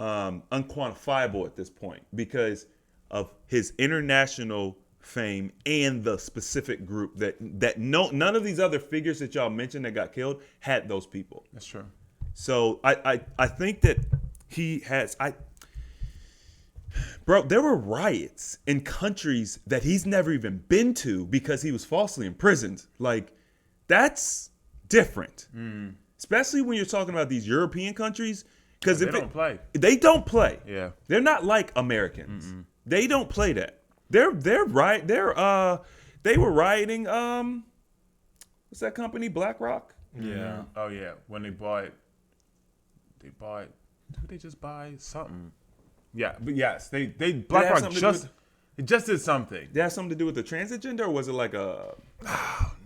unquantifiable at this point because of his international fame and the specific group that none of these other figures that y'all mentioned that got killed had those people. That's true. So I think that he has bro, there were riots in countries that he's never even been to because he was falsely imprisoned. Like, that's different. Especially when you're talking about these European countries. Because they don't play. They don't play. Yeah. They're not like Americans. They don't play that. They were rioting what's that company? BlackRock? Yeah. Oh yeah. When they bought who they just buy something? Yeah, but yes, they BlackRock just did something. That has something to do with the transgender, or was it like a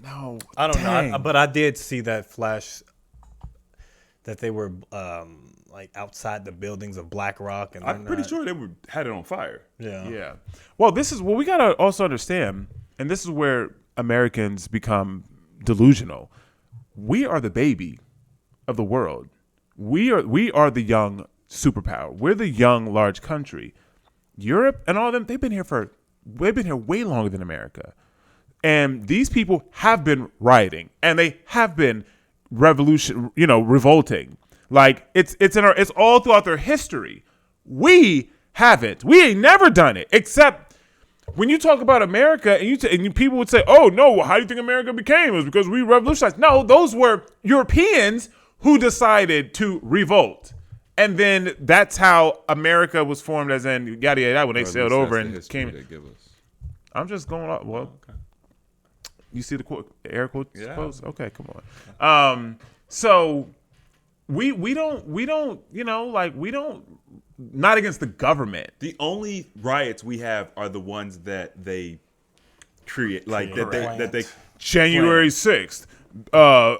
No. I don't Dang. know, but I did see that flash that they were like outside the buildings of BlackRock, and I'm pretty sure they had it on fire. Yeah. Yeah. Well, this is what we gotta also understand, and this is where Americans become delusional. We are the baby of the world. We are the young superpower. We're the young large country. Europe and all of them, they've been here way longer than America. And these people have been rioting and they have been revolting. Like it's all throughout their history. We haven't. We ain't never done it. Except when you talk about America and people would say, "Oh no, how do you think America became? It was because we revolutionized." No, those were Europeans who decided to revolt. And then that's how America was formed, as in yada yada when they sailed over and came. I'm just going off. Well, okay. You see the quote, air quotes? Yeah. Okay, come on. So we don't not against the government. The only riots we have are the ones that they create, like that they January 6th. Black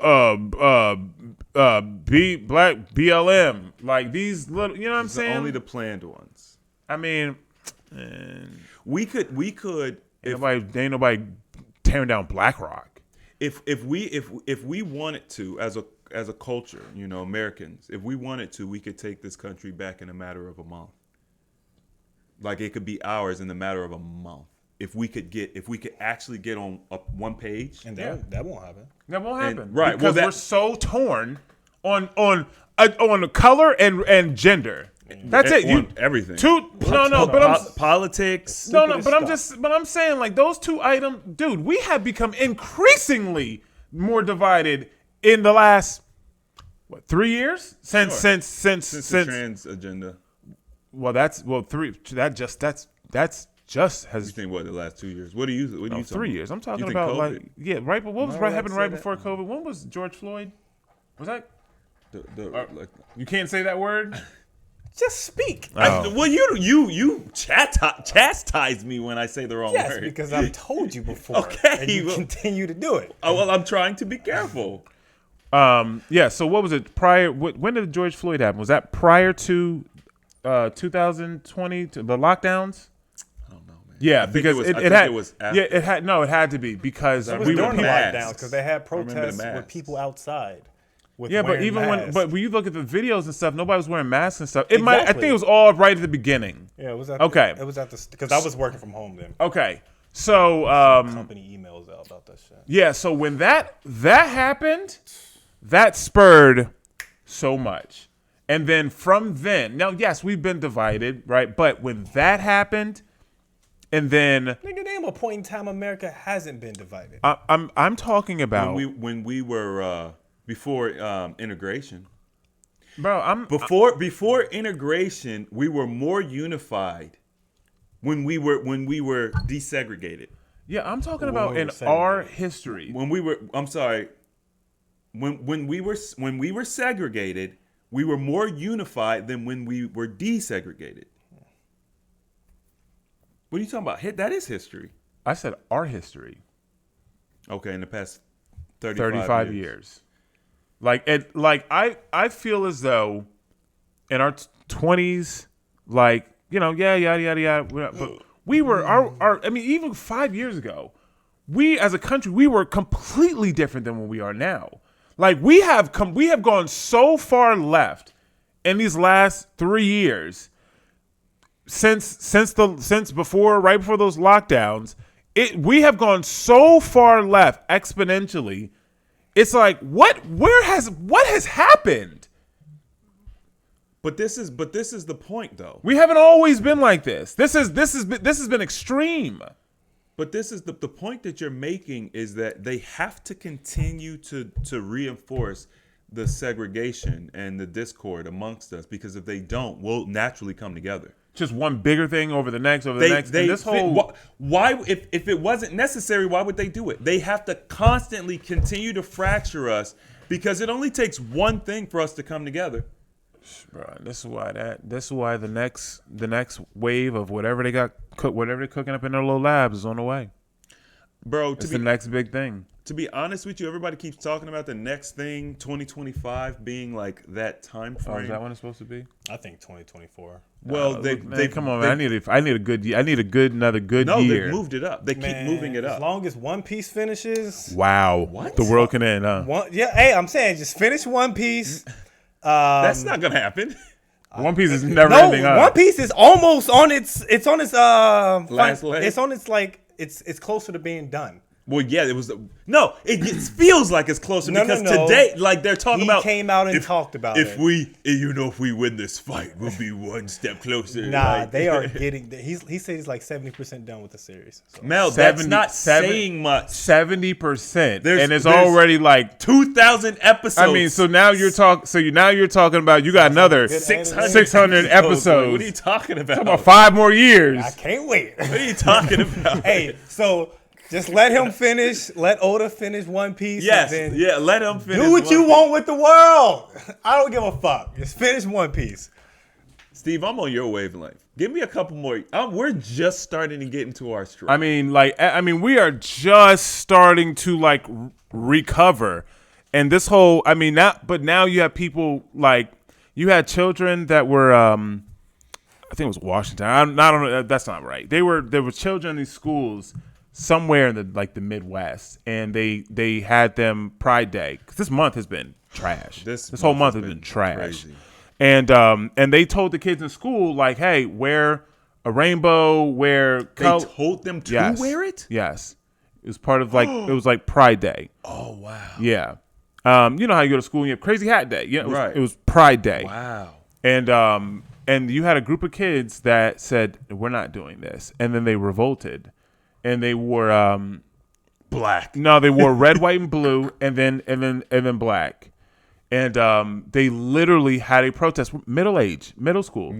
BLM, like these little, you know what I'm saying? Only the planned ones. I mean, we could. Ain't nobody tearing down BlackRock. If we wanted to, as a culture, Americans, if we wanted to, we could take this country back in a matter of a month. Like it could be ours in the matter of a month. If we could actually get on one page, And that won't happen. That won't happen, right? Because we're so torn on color and gender. That's it. On everything. Politics. But I'm saying like those two items, dude. We have become increasingly more divided in the last 3 years since the trans agenda. Well, 3. That's just has. You think the last 2 years? What do you? 3 years. I'm talking think about COVID? right. But what was Right, happened say right that. before COVID? When was George Floyd? Was that? Like, You can't say that word. Just speak. well, you chastise me when I say the wrong Yes, word. because I've told you before. Okay, And you well- continue to do it. Oh, well, I'm trying to be careful. Yeah. So what was it prior? When did George Floyd happen? Was that prior to 2020 to the lockdowns? I don't know, man. Yeah, because it had. it was after. Yeah, it had. No, it had to be because It was we were during the masks. lockdowns because they had remember the protests with masks. people outside. with Yeah, but wearing even masks. when you look at the videos and stuff, nobody was wearing masks and stuff. I Exactly. think it was all right at the beginning. Yeah, it was at Okay. It was at the because I was working from home then. Okay, so Company emails out about that shit. yeah, so when that happened, that spurred so much, and then from then, now yes, we've been divided, right? But when that happened, and then Nigga, name a point in time America hasn't been divided. I'm talking about when we were before integration. bro. Before integration, we were more unified when we were desegregated. Yeah, I'm talking When about we in were our segregated. history. When we were when we were segregated, we were more unified than when we were desegregated. What are you talking about? That is history. I said our history. Okay, in the past 35 years. I feel as though in our 20s, like, you know, yada. But we were, I mean, even 5 years ago, we as a country, we were completely different than what we are now. Like, we have gone so far left in these last 3 years since right before those lockdowns. We have gone so far left exponentially. It's like, what has happened? But this is the point, though. We haven't always been like this. This has been extreme. But this is the point that you're making is that they have to continue to reinforce the segregation and the discord amongst us, because if they don't, we'll naturally come together. Just one bigger thing over the next. And this whole why if it wasn't necessary, why would they do it? They have to constantly continue to fracture us, because it only takes one thing for us to come together. Bro, this is why the next wave of whatever they're cooking up in their little labs is on the way. Bro, It's the next big thing. To be honest with you, everybody keeps talking about the next thing, 2025 being like that time frame. Oh, is that when it's supposed to be? I think 2024. Well, they come on, man. I need a good year. I need another good no, year. they moved it up. They keep moving it up. As long as One Piece finishes. Wow. What? The world can end, huh? Hey, I'm saying just finish One Piece. That's not gonna happen. One Piece is never No, ending up. One Piece is almost on its Last leg? It's on its it's closer to being done. Well, yeah, it was. It feels like it's closer because No. today, like they're talking He about. came out and talked about it. If we win this fight, we'll be one step closer. Nah, like, they are getting. He said he's like 70% done with the series. So. Mel, that's not saying much. 70%, and it's there's already like 2,000 episodes. I mean, so now you're talking about you got another good 600 episodes. What are you talking about? About 5 more years. I can't wait. What are you talking about? Hey, so just let him finish. Let Oda finish One Piece. Yes, and then yeah, let him finish. do what One you Piece. want with the world. I don't give a fuck. Just finish One Piece. Steve, I'm on your wavelength. Give me a couple more. We're just starting to get into our stride. I mean, we are just starting to like recover, and this whole, now you have people like you had children that were, I think it was Washington. I don't know. That's not right. There were children in these schools somewhere in the Midwest, and they had them Pride Day, because this month has been trash. This whole month has been trash. crazy. And they told the kids in school, like, hey, wear a rainbow, wear They told them to wear it? Yes. It was part of it was like Pride Day. Oh, wow. Yeah. You know how you go to school and you have Crazy Hat Day. Yeah, Right. It was Pride Day. Wow. And you had a group of kids that said, we're not doing this. And then they revolted. And they wore Black. no, they wore red, white, and blue, and then black. And they literally had a protest. Middle school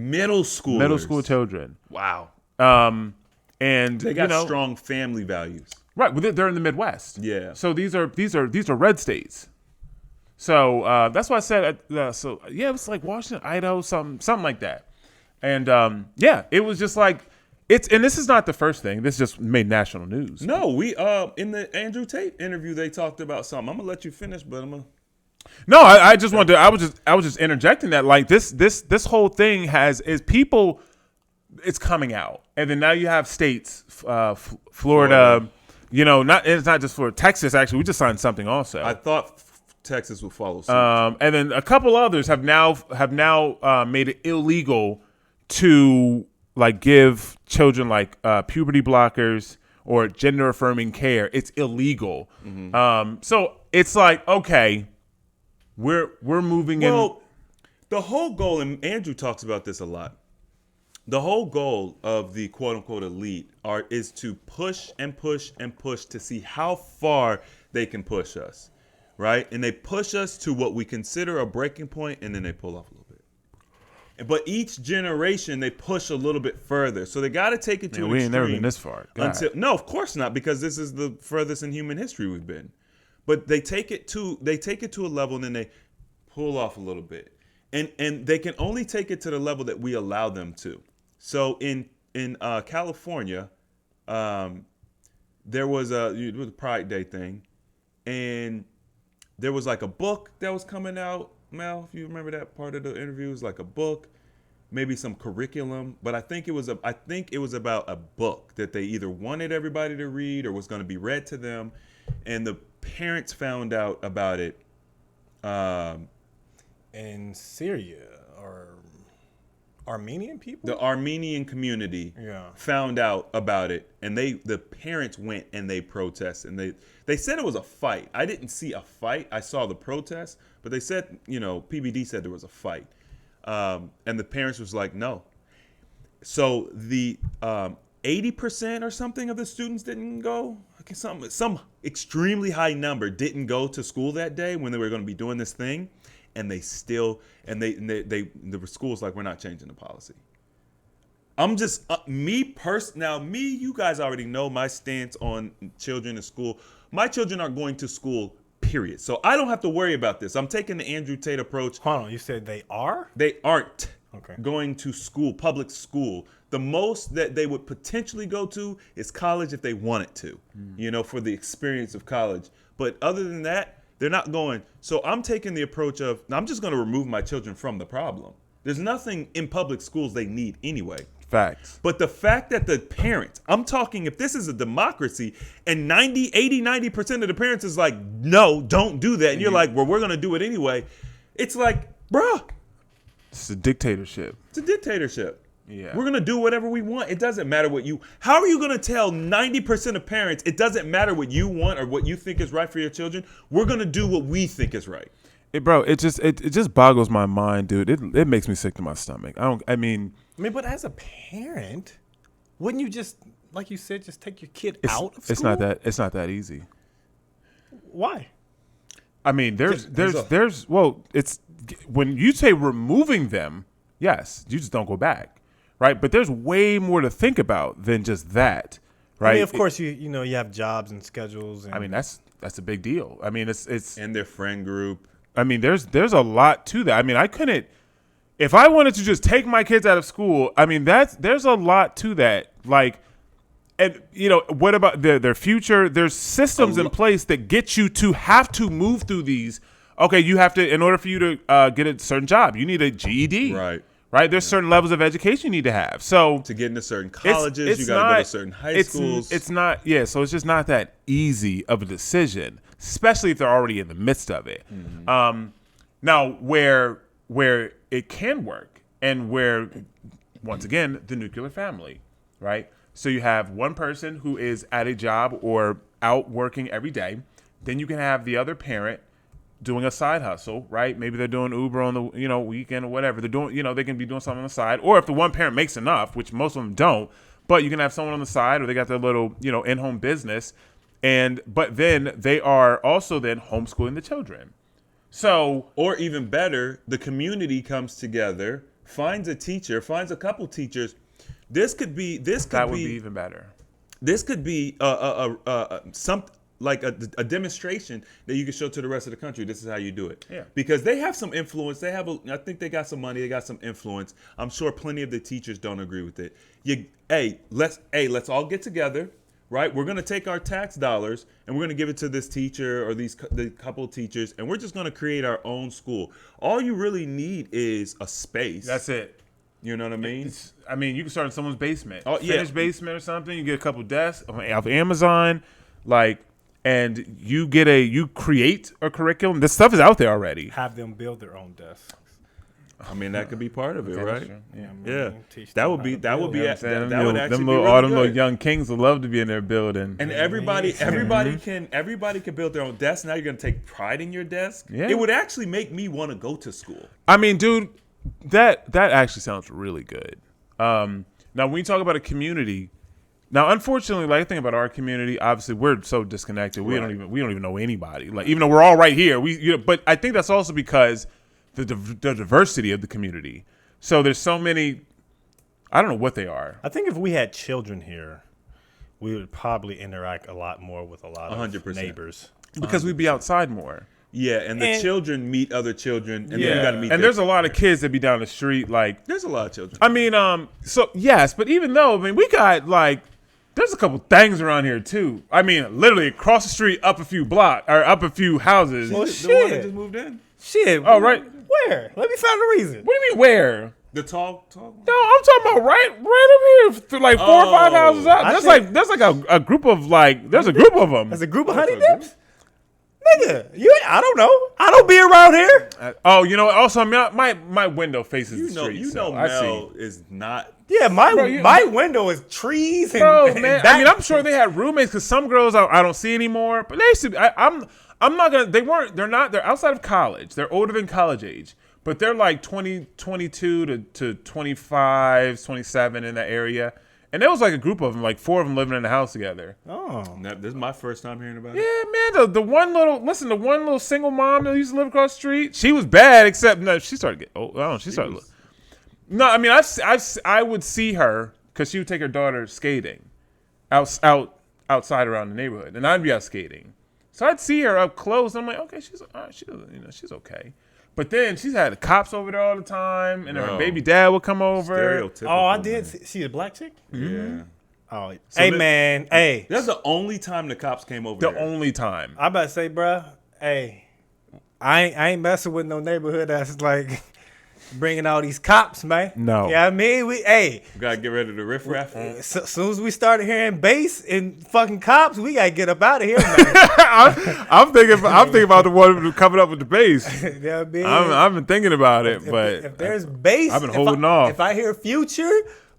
children. Wow. And They got strong family values. right, well, they're in the Midwest. Yeah. So these are red states. So that's why I said. So yeah, it was like Washington, Idaho, something like that. And yeah, it was just like and this is not the first thing. This just made national news. No, we in the Andrew Tate interview they talked about something. I'm gonna let you finish, but I'm gonna. No, I just wanted to. I was just interjecting that like this whole thing is people. It's coming out, and then now you have states, Florida. You know, it's not just Florida. Texas, actually, we just signed something also. I thought Texas will follow suit. And then a couple others have now made it illegal to like give children like puberty blockers or gender affirming care. It's illegal. So it's like, okay, we're moving in. Well, the whole goal, and Andrew talks about this a lot. The whole goal of the quote unquote elite is to push and push and push to see how far they can push us, right? And they push us to what we consider a breaking point, and then they pull off a little bit. But each generation they push a little bit further, so they got to take it to an we ain't never extreme been this far. No, of course not, because this is the furthest in human history we've been. But they take it to a level, and then they pull off a little bit, and they can only take it to the level that we allow them to. So in California, there was a Pride Day thing, and there was like a book that was coming out. Mel, if you remember that part of the interview, it was like a book, maybe some curriculum, but I think it was about a book that they either wanted everybody to read or was going to be read to them, and the parents found out about it. In Syria or Armenian people? The Armenian community Yeah. found out about it, and the parents went and they protested, and they said it was a fight. I didn't see a fight. I saw the protest, but they said, PBD said there was a fight, and the parents was like, no. So the 80% or something of the students didn't go. Okay, some extremely high number didn't go to school that day when they were going to be doing this thing. And they still, the school's like, we're not changing the policy. I'm just, you guys already know my stance on children in school. My children aren't going to school, period. So I don't have to worry about this. I'm taking the Andrew Tate approach. Hold on, you said they are? They aren't Okay. going to school, public school. The most that they would potentially go to is college if they wanted to, for the experience of college. But other than that, they're not going. So I'm taking the approach of, I'm just going to remove my children from the problem. There's nothing in public schools they need anyway. Facts. But the fact that the parents, I'm talking, if this is a democracy and 90% of the parents is like, no, don't do that. And you're like, well, we're going to do it anyway. It's like, bruh. It's a dictatorship. It's a dictatorship. Yeah. We're going to do whatever we want. It doesn't matter how are you going to tell 90% of parents it doesn't matter what you want or what you think is right for your children? We're going to do what we think is right. It just boggles my mind, dude. It makes me sick to my stomach. But as a parent, wouldn't you just, like you said, just take your kid out of school? It's not that easy. Why? I mean, it's when you say removing them, yes, you just don't go back. Right, but there's way more to think about than just that, right? I mean, of course, you have jobs and schedules. And that's a big deal. I mean, it's and their friend group. I mean, there's a lot to that. I mean, I couldn't, if I wanted to just take my kids out of school. I mean, there's a lot to that. Like, and what about their future? There's systems in place that get you to have to move through these. Okay, you have to, in order for you to get a certain job, you need a GED, right? There's certain levels of education you need to have. So to get into certain colleges, you got to go to certain high schools. It's not, so it's just not that easy of a decision, especially if they're already in the midst of it. Mm-hmm. Now, where it can work, and where, once again, the nuclear family, right? So you have one person who is at a job or out working every day. Then you can have the other parent doing a side hustle, right? Maybe they're doing Uber on the weekend or whatever. They're doing, they can be doing something on the side. Or if the one parent makes enough, which most of them don't, but you can have someone on the side, or they got their little, in-home business. But then they are also then homeschooling the children. So, or even better, the community comes together, finds a couple teachers. That would be even better. This could be something like a demonstration that you can show to the rest of the country. This is how you do it. Yeah. Because they have some influence. I think they got some money. They got some influence. I'm sure plenty of the teachers don't agree with it. Let's all get together, right? We're going to take our tax dollars and we're going to give it to this teacher or the couple teachers, and we're just going to create our own school. All you really need is a space. That's it. You know what I mean? You can start in someone's basement. Oh, yeah. Finished basement or something. You get a couple desks off Amazon. Like, and you create a curriculum. This stuff is out there already. Have them build their own desks. I mean, that could be part of it, right? Yeah. Yeah, Teach that them would how be to that would build. be You know what I'm saying? that would actually them be little, really all them little good. young kings would love to be in their building. And everybody can build their own desk. Now you're gonna take pride in your desk. Yeah. It would actually make me want to go to school. I mean, dude, that actually sounds really good. Now, when you talk about a community, now unfortunately, like I think about our community, obviously we're so disconnected. We don't even know anybody. Like even though we're all right here, but I think that's also because the diversity of the community. So there's so many. I don't know what they are. I think if we had children here, we would probably interact a lot more with a lot of 100%. neighbors. Because we'd be outside more. Yeah, and the children meet other children, and then you got to meet. And there's a lot of kids that be down the street. Like, there's a lot of children. I mean, so yes, but even though, I mean, we got like, there's a couple things around here too. I mean, literally across the street, up a few houses. Well, The shit. one that just moved in. Shit. Oh, right. Where? Let me find the reason. What do you mean where? The tall one? No, I'm talking about right up here, like 4 or 5 houses out. There's like a group of there's a group of them. There's a group of honey dips? Nigga, I don't know. I don't be around here. Oh, you know what? Also, my window faces the street. I Mel see. is not. Yeah, my window is trees and, Bro, and man. that- I mean, I'm sure they had roommates because some girls I don't see anymore. But they used to. I'm not gonna. They're outside of college. They're older than college age. But they're like 22 to 25, 27 in that area. And there was like a group of them, like 4 of them living in the house together. Oh. This is my first time hearing about it. Yeah, man. The one little single mom that used to live across the street, she was bad, except no, she started getting. Oh, I don't know. She started. No, I mean, I would see her because she would take her daughter skating, outside around the neighborhood, and I'd be out skating. So I'd see her up close. And I'm like, okay, she's okay. But then she's had the cops over there all the time, and her baby dad would come over. Stereotypical. Oh, I did see a black chick? Yeah. Oh, hey, man. Hey. That's the only time the cops came over. The only time. I about to say, bruh, hey, I ain't messing with no neighborhood that's like bringing all these cops, man. No. Yeah, I mean, We gotta get rid of the riffraff. As soon as we started hearing bass and fucking cops, we gotta get up out of here, man. I'm thinking about the one coming up with the bass. You know what I mean? I've been thinking about it, but if there's bass, I've been holding off. If I hear Future,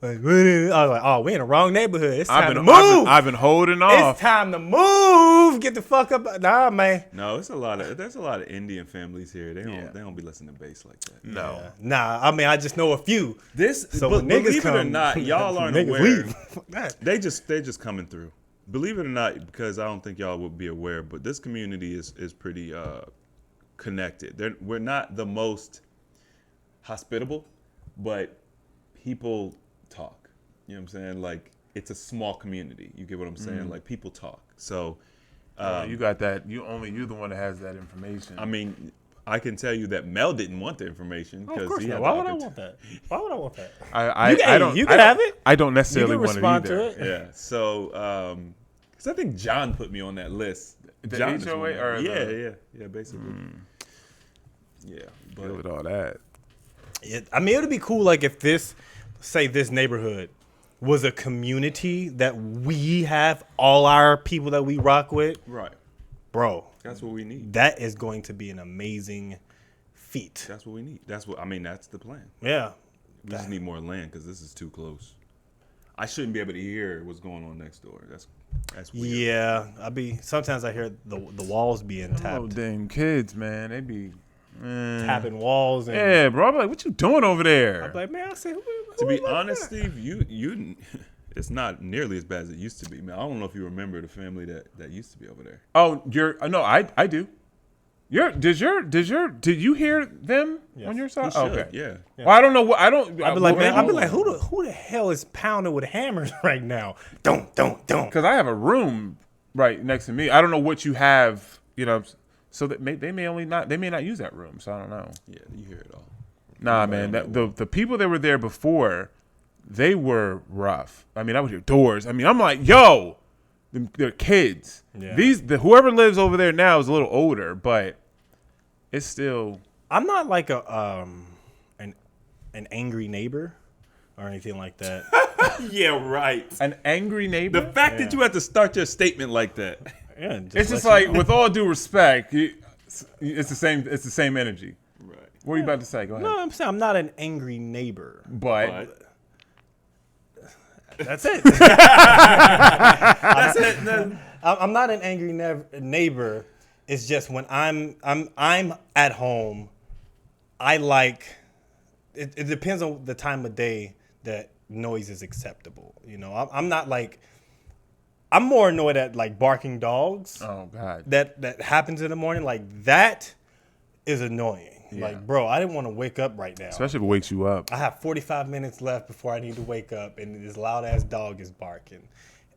like, I was like, oh, we in the wrong neighborhood. It's time to move. I've been holding off. It's time to move. Get the fuck up. Nah, man. No, there's a lot of Indian families here. They don't be listening to bass like that. No. Yeah. Nah, I mean, I just know a few. So when believe niggas it or come, not, y'all aren't niggas aware. leave. Fuck that. They just coming through. Believe it or not, because I don't think y'all would be aware, but this community is pretty connected. We're not the most hospitable, but people talk. You know what I'm saying? Like, it's a small community. You get what I'm saying? Like, people talk. So You got that. You're the one that has that information. I mean, I can tell you that Mel didn't want the information Of because course he not. had Why the would I opportunity. want that? Why would I want that? I don't. You can have it. I don't You necessarily can want it respond either. to it. Yeah. So, because I think John put me on that list. The John is HOA one of- or yeah, basically. Yeah, Deal with but all that. I mean, it would be cool, like, if this neighborhood was a community that we have all our people that we rock with, right, bro. that's what we need. That is going to be an amazing feat. That's what we need. That's the plan. Yeah. We just need more land because this is too close. I shouldn't be able to hear what's going on next door. That's weird. Yeah. Sometimes I hear the walls being Oh, tapped. damn kids, man. They be Tapping walls. And Yeah, bro. I'm like, what you doing over there? I'm like, man, I said, who To be was honest, that? Steve, you it's not nearly as bad as it used to be. Man, I don't know if you remember the family that used to be over there. Oh, no, I do. Did you hear them Yes. on your You side? should, Okay. yeah. Well, I don't know what I don't. I'd be like, man, who the hell is pounding with hammers right now? Don't. Because I have a room right next to me. I don't know what you have. So that they may not use that room. So I don't know. Yeah, you hear it all. Nah, man. The people that were there before, they were rough. I mean, I would hear doors. I mean, I'm like, yo, they're kids. Yeah. Whoever lives over there now is a little older, but it's still. I'm not like an angry neighbor or anything like that. Yeah, right. An angry neighbor. The fact that you had to start your statement like that. Yeah, It's just let you like, know. with all due respect, it's the same. It's the same energy. Right. What are you about to say? Go ahead. No, I'm saying I'm not an angry neighbor. But That's it. That's it. I'm not an angry neighbor. It's just when I'm at home, I like. It depends on the time of day that noise is acceptable. You know, I'm not like. I'm more annoyed at like barking dogs. oh god, That happens in the morning. Like that is annoying. Yeah. Like, bro, I didn't want to wake up right now. especially if it wakes you up. I have 45 minutes left before I need to wake up, and this loud ass dog is barking.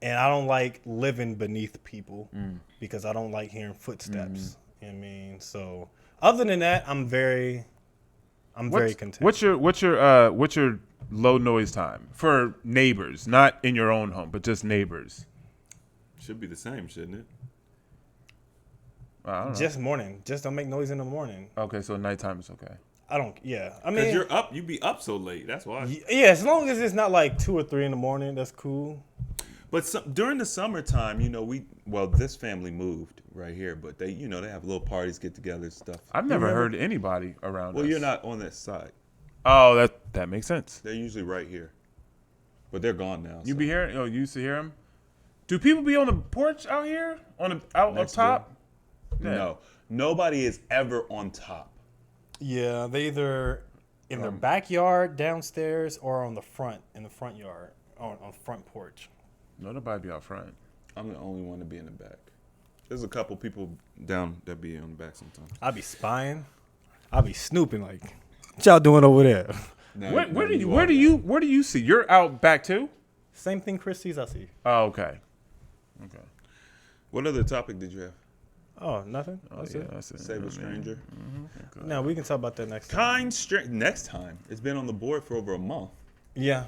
And I don't like living beneath people because I don't like hearing footsteps. You know what I mean? So other than that, I'm very content. What's your low noise time for neighbors? Not in your own home, but just neighbors. Should be the same, shouldn't it? I don't know. Just morning. Just don't make noise in the morning. Okay, so nighttime is okay. I don't. Yeah. I Because mean, you're up, you be up so late. That's why. yeah. As long as it's not like 2 or 3 in the morning, that's cool. But during the summertime, this family moved right here, but they have little parties, get together and stuff. I've never heard anybody around Well, us. you're not on that side. Oh, that makes sense. They're usually right here, but they're gone now. You so. be hearing? Oh, you used to hear them? Do people be on the porch out here? Out Next top? door? Yeah. No, nobody is ever on top. Yeah, they either in their backyard, downstairs, or on the front in the front yard, on front porch. No, nobody be out front. I'm the only one to be in the back. There's a couple people down that be on the back sometimes. I be spying. I be snooping like, what y'all doing over there? Now- Where now do you see? You're out back too? Same thing Chris sees, I see. Oh, okay. Okay. What other topic did you have? Oh, nothing? Oh, That's yeah, it? that's it. Save a stranger. No, we can talk about that next time. Kind stranger. Next time. It's been on the board for over a month. Yeah.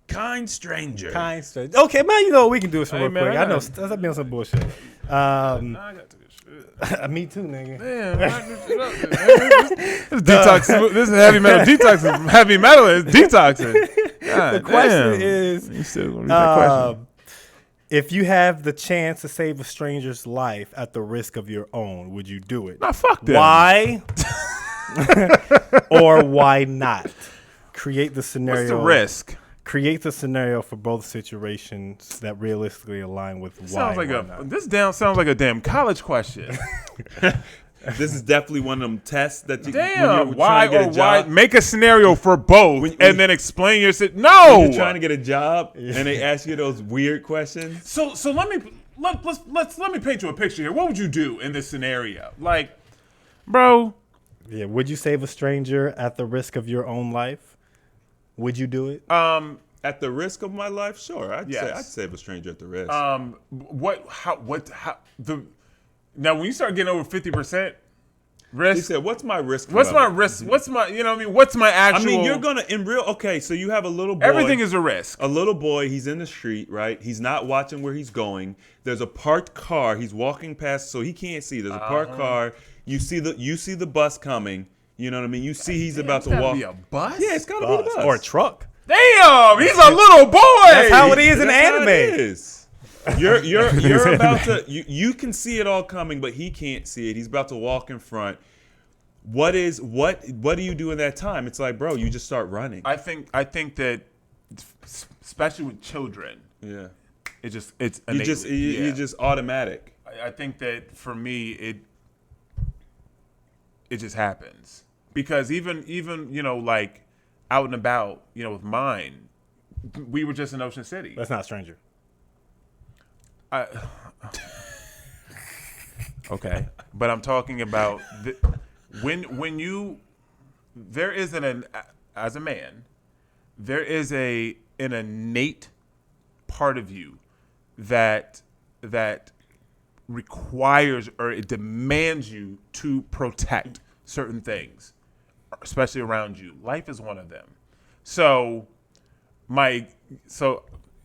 Kind stranger. Kind stranger. Okay, man, you know what? We can do this Hey, real man, quick. I I know. got- I've been on some bullshit. Nah, I got to this shit. Me too, nigga. Man, this detox. This is heavy metal detox. Heavy metal is detoxing. God, The question damn. is, You still gonna read that question? if you have the chance to save a stranger's life at the risk of your own, would you do it? Nah, fuck them. Why? Or why not? Create the scenario. What's the risk? Create the scenario for both situations that realistically align with why. Sounds like why a not. sounds like a damn college question. This is definitely one of them tests that you Damn, when why you're trying to or get a why? job. Make a scenario for both When- and then explain your shit. No, When you're trying to get a job and they ask you those weird questions. So let me paint you a picture here. What would you do in this scenario? Like, bro, Yeah. Would you save a stranger at the risk of your own life? Would you do it? At the risk of my life, sure. Yes. I'd save a stranger at the risk. Now when you start getting over 50% he risk, said, "What's my risk? what's my level?" risk? What's my, you know what I mean? What's my I actual? mean, you're gonna okay. So you have a little boy. everything is a risk. a little boy. He's in the street, right? He's not watching where he's going. There's a parked car. He's walking past, so he can't see. There's a parked car. You see the bus coming. You know what I mean? You see he's about to It's gotta walk. be a bus? Yeah, it's gotta be the bus Or a truck? Damn, he's a little boy. That's how it is in That's how anime. it is. You're about to you can see it all coming, but he can't see it. He's about to walk in front. What do you do in that time? It's like, bro, you just start running. I think that, especially with children, Yeah. it's You just innately- you just automatic. I think that for me it just happens because even like out and about with mine, we were just in Ocean City. That's not a stranger. Okay, but I'm talking about when you there is as a man there is an innate part of you that requires or it demands you to protect certain things, especially around you. Life is one of them. So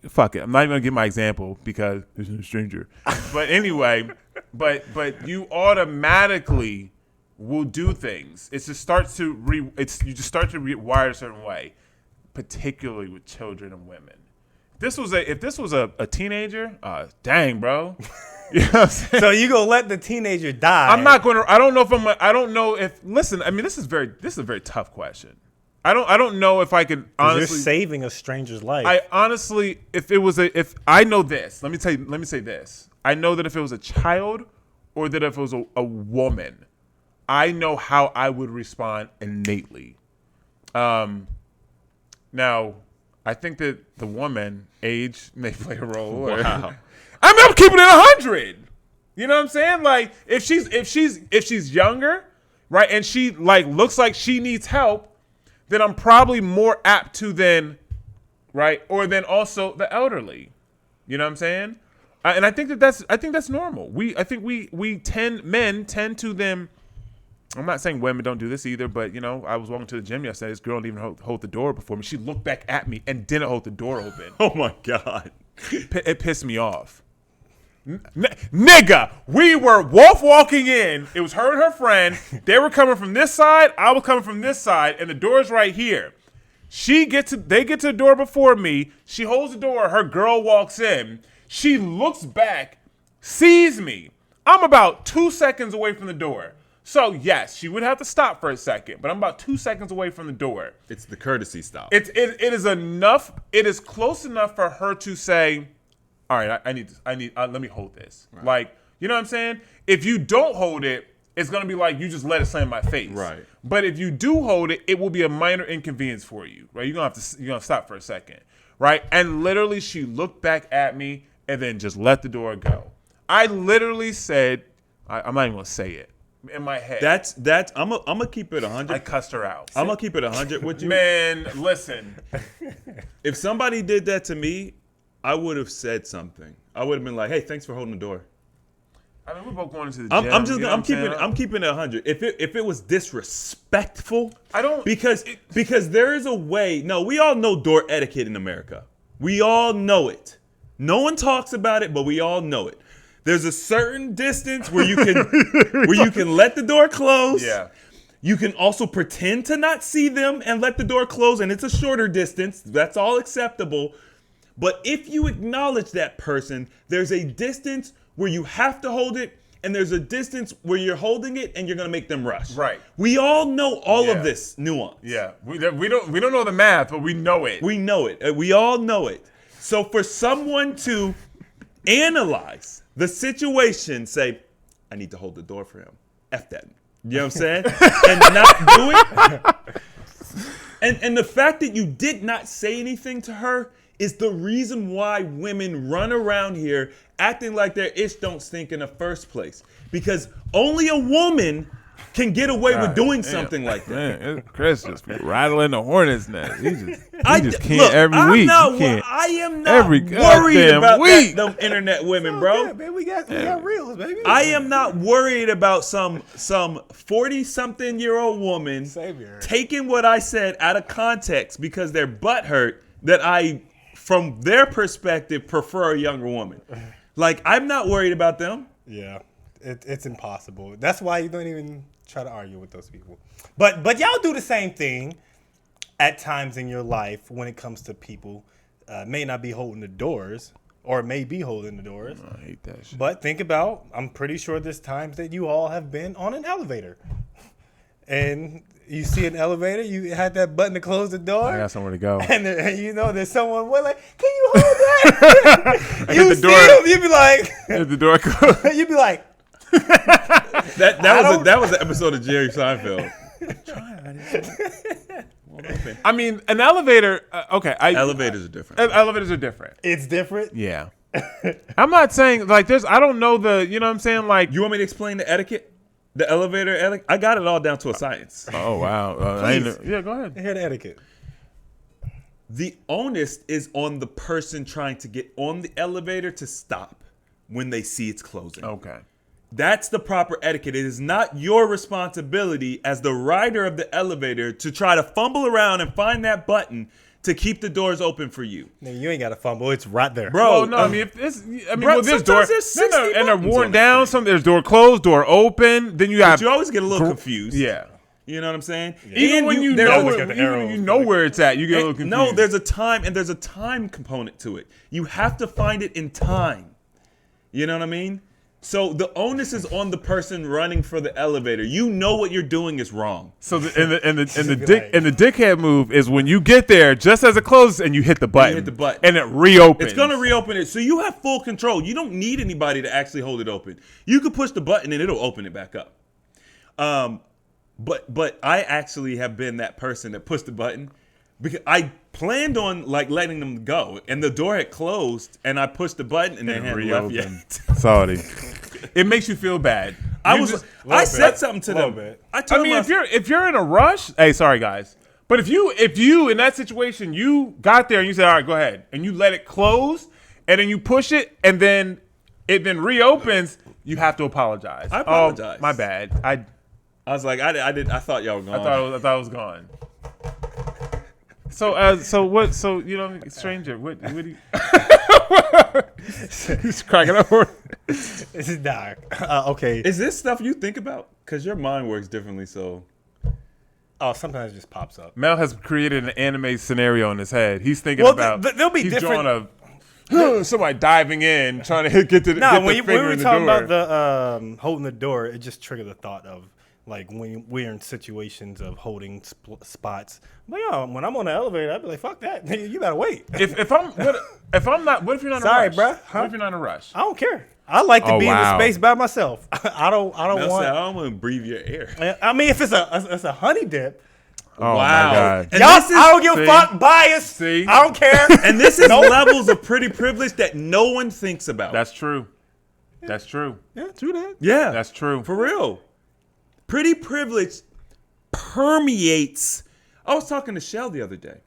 fuck it. I'm not even gonna give my example because there's no stranger. But anyway, but you automatically will do things. It just starts to you just start to rewire a certain way, particularly with children and women. If this was a teenager, dang, bro. You know what I'm saying? So you gonna let the teenager die? I'm not going to. I don't know if I'm. I don't know if. Listen, I mean, this is a very tough question. I don't know if I could honestly. You're saving a stranger's life. I honestly, if I know this, let me say this. I know that if it was a child, or that if it was a woman, I know how I would respond innately. Now, I think that the woman age may play a role. Wow. I mean, I'm keeping it 100. You know what I'm saying? Like, if she's younger, right, and she like looks like she needs help, then I'm probably more apt to then, right, or then also the elderly. You know what I'm saying? And I think that's normal. Men tend to them. I'm not saying women don't do this either, but you know, I was walking to the gym yesterday. This girl didn't even hold the door before me. She looked back at me and didn't hold the door open. Oh my God. It pissed me off. Nigga, we were walking in. It was her and her friend. They were coming from this side. I was coming from this side, and the door's right here. They get to the door before me. She holds the door. Her girl walks in. She looks back, sees me. I'm about 2 seconds away from the door. So yes, she would have to stop for a second, but I'm about 2 seconds away from the door. It's the courtesy stop. It is enough. It is close enough for her to say, all right, I need let me hold this. Right. Like, you know what I'm saying? If you don't hold it, it's going to be like you just let it slam in my face. Right. But if you do hold it, it will be a minor inconvenience for you, right? You're going to stop for a second, right? And literally she looked back at me and then just let the door go. I literally said, I'm not even going to say it. In my head. That's I'm gonna keep it 100. I cussed her out. I'm gonna keep it 100 with you. Man, listen. If somebody did that to me, I would have said something. I would have been like, "Hey, thanks for holding the door." I mean, we're both going to the gym. I'm keeping it 100. If it was disrespectful, I don't because there is a way. No, we all know door etiquette in America. We all know it. No one talks about it, but we all know it. There's a certain distance where you can let the door close. Yeah. You can also pretend to not see them and let the door close, and it's a shorter distance. That's all acceptable. But if you acknowledge that person, there's a distance where you have to hold it, and there's a distance where you're holding it and you're gonna make them rush. Right. We all know all of this nuance. Yeah. We don't know the math, but we know it. We know it. We all know it. So for someone to analyze the situation, say, I need to hold the door for him. F that. You know what I'm saying? And not do it. And the fact that you did not say anything to her is the reason why women run around here acting like their ish don't stink in the first place. Because only a woman can get away with doing something like that. Man, Chris just be rattling the hornet's nest. He just can't look, every I'm week. Not, he can't I am not every worried about week. them internet women, bro. Yeah, man, we got reels, baby. I am not worried about some 40-something-year-old woman taking what I said out of context because they're butthurt that I, from their perspective, prefer a younger woman. Like, I'm not worried about them. Yeah, it's impossible. That's why you don't even try to argue with those people. But y'all do the same thing at times in your life when it comes to people. May not be holding the doors or may be holding the doors. I hate that shit. But think about, I'm pretty sure there's times that you all have been on an elevator. And you see an elevator, you had that button to close the door. I got somewhere to go. And you know there's someone like, can you hold that? You see him, you be like, the door closed. you be like, That was an episode of Jerry Seinfeld. I mean, an elevator. Okay, Elevators are different. Elevators are different. it's different. Yeah. I'm not saying like there's. I don't know the. You know what I'm saying? Like, You want me to explain the etiquette? The elevator etiquette? I got it all down to a science. oh wow. Yeah, go ahead. Hear the etiquette. The onus is on the person trying to get on the elevator to stop when they see it's closing. Okay. That's the proper etiquette. It is not your responsibility as the rider of the elevator to try to fumble around and find that button to keep the doors open for you. Nigga, you ain't got to fumble. It's right there. Bro, Well, no, I mean, if this, bro, with this door, sometimes there's 60 and they're buttons worn on down. this thing. Some there's door closed, door open. Then you got. But you always get a little confused. Yeah. You know what I'm saying? Even And when you there's know a- look at the arrows, you know where it's at, you get a little confused. No, there's a time component to it. You have to find it in time. You know what I mean? So the onus is on the person running for the elevator. You know what you're doing is wrong. So the dickhead move is when you get there just as it closes and you hit the button. And it reopens. It's gonna reopen it, so you have full control. You don't need anybody to actually hold it open. You could push the button and it'll open it back up. But I actually have been that person that pushed the button because I planned on like letting them go, and the door had closed, and I pushed the button and they hadn't left yet. Sorry. It makes you feel bad. I said something to them. I mean, if you're in a rush, hey, sorry guys, but if you in that situation, you got there and you said, all right, go ahead, and you let it close, and then you push it, and then it reopens, you have to apologize. I apologize. Oh, my bad. I was like, I thought y'all were gone. I thought it was gone. So what? So you know, stranger, what do you? He's cracking up. This is dark. Okay. Is this stuff you think about? Because your mind works differently. So. Oh, sometimes it just pops up. Mel has created an anime scenario in his head. He's thinking about. There'll be he's different. Drawing somebody diving in, trying to get to the. No, when we were talking about the holding the door, it just triggered the thought of. Like when we're in situations of holding spots, like when I'm on the elevator, I'd be like, "Fuck that, you gotta wait." If I'm not, what if you're not? Sorry, in a rush? bro. What if you're not in a rush? I don't care. I like to be in the space by myself. I don't want. I don't want to breathe your air. I mean, if it's a honey dip. Oh wow. My God. And I don't give a fuck. Bias. See? I don't care. And this is levels of pretty privilege that no one thinks about. That's true. That's true. Yeah, true that. Yeah, that's true. For real. Pretty privilege permeates. I was talking to Shell the other day.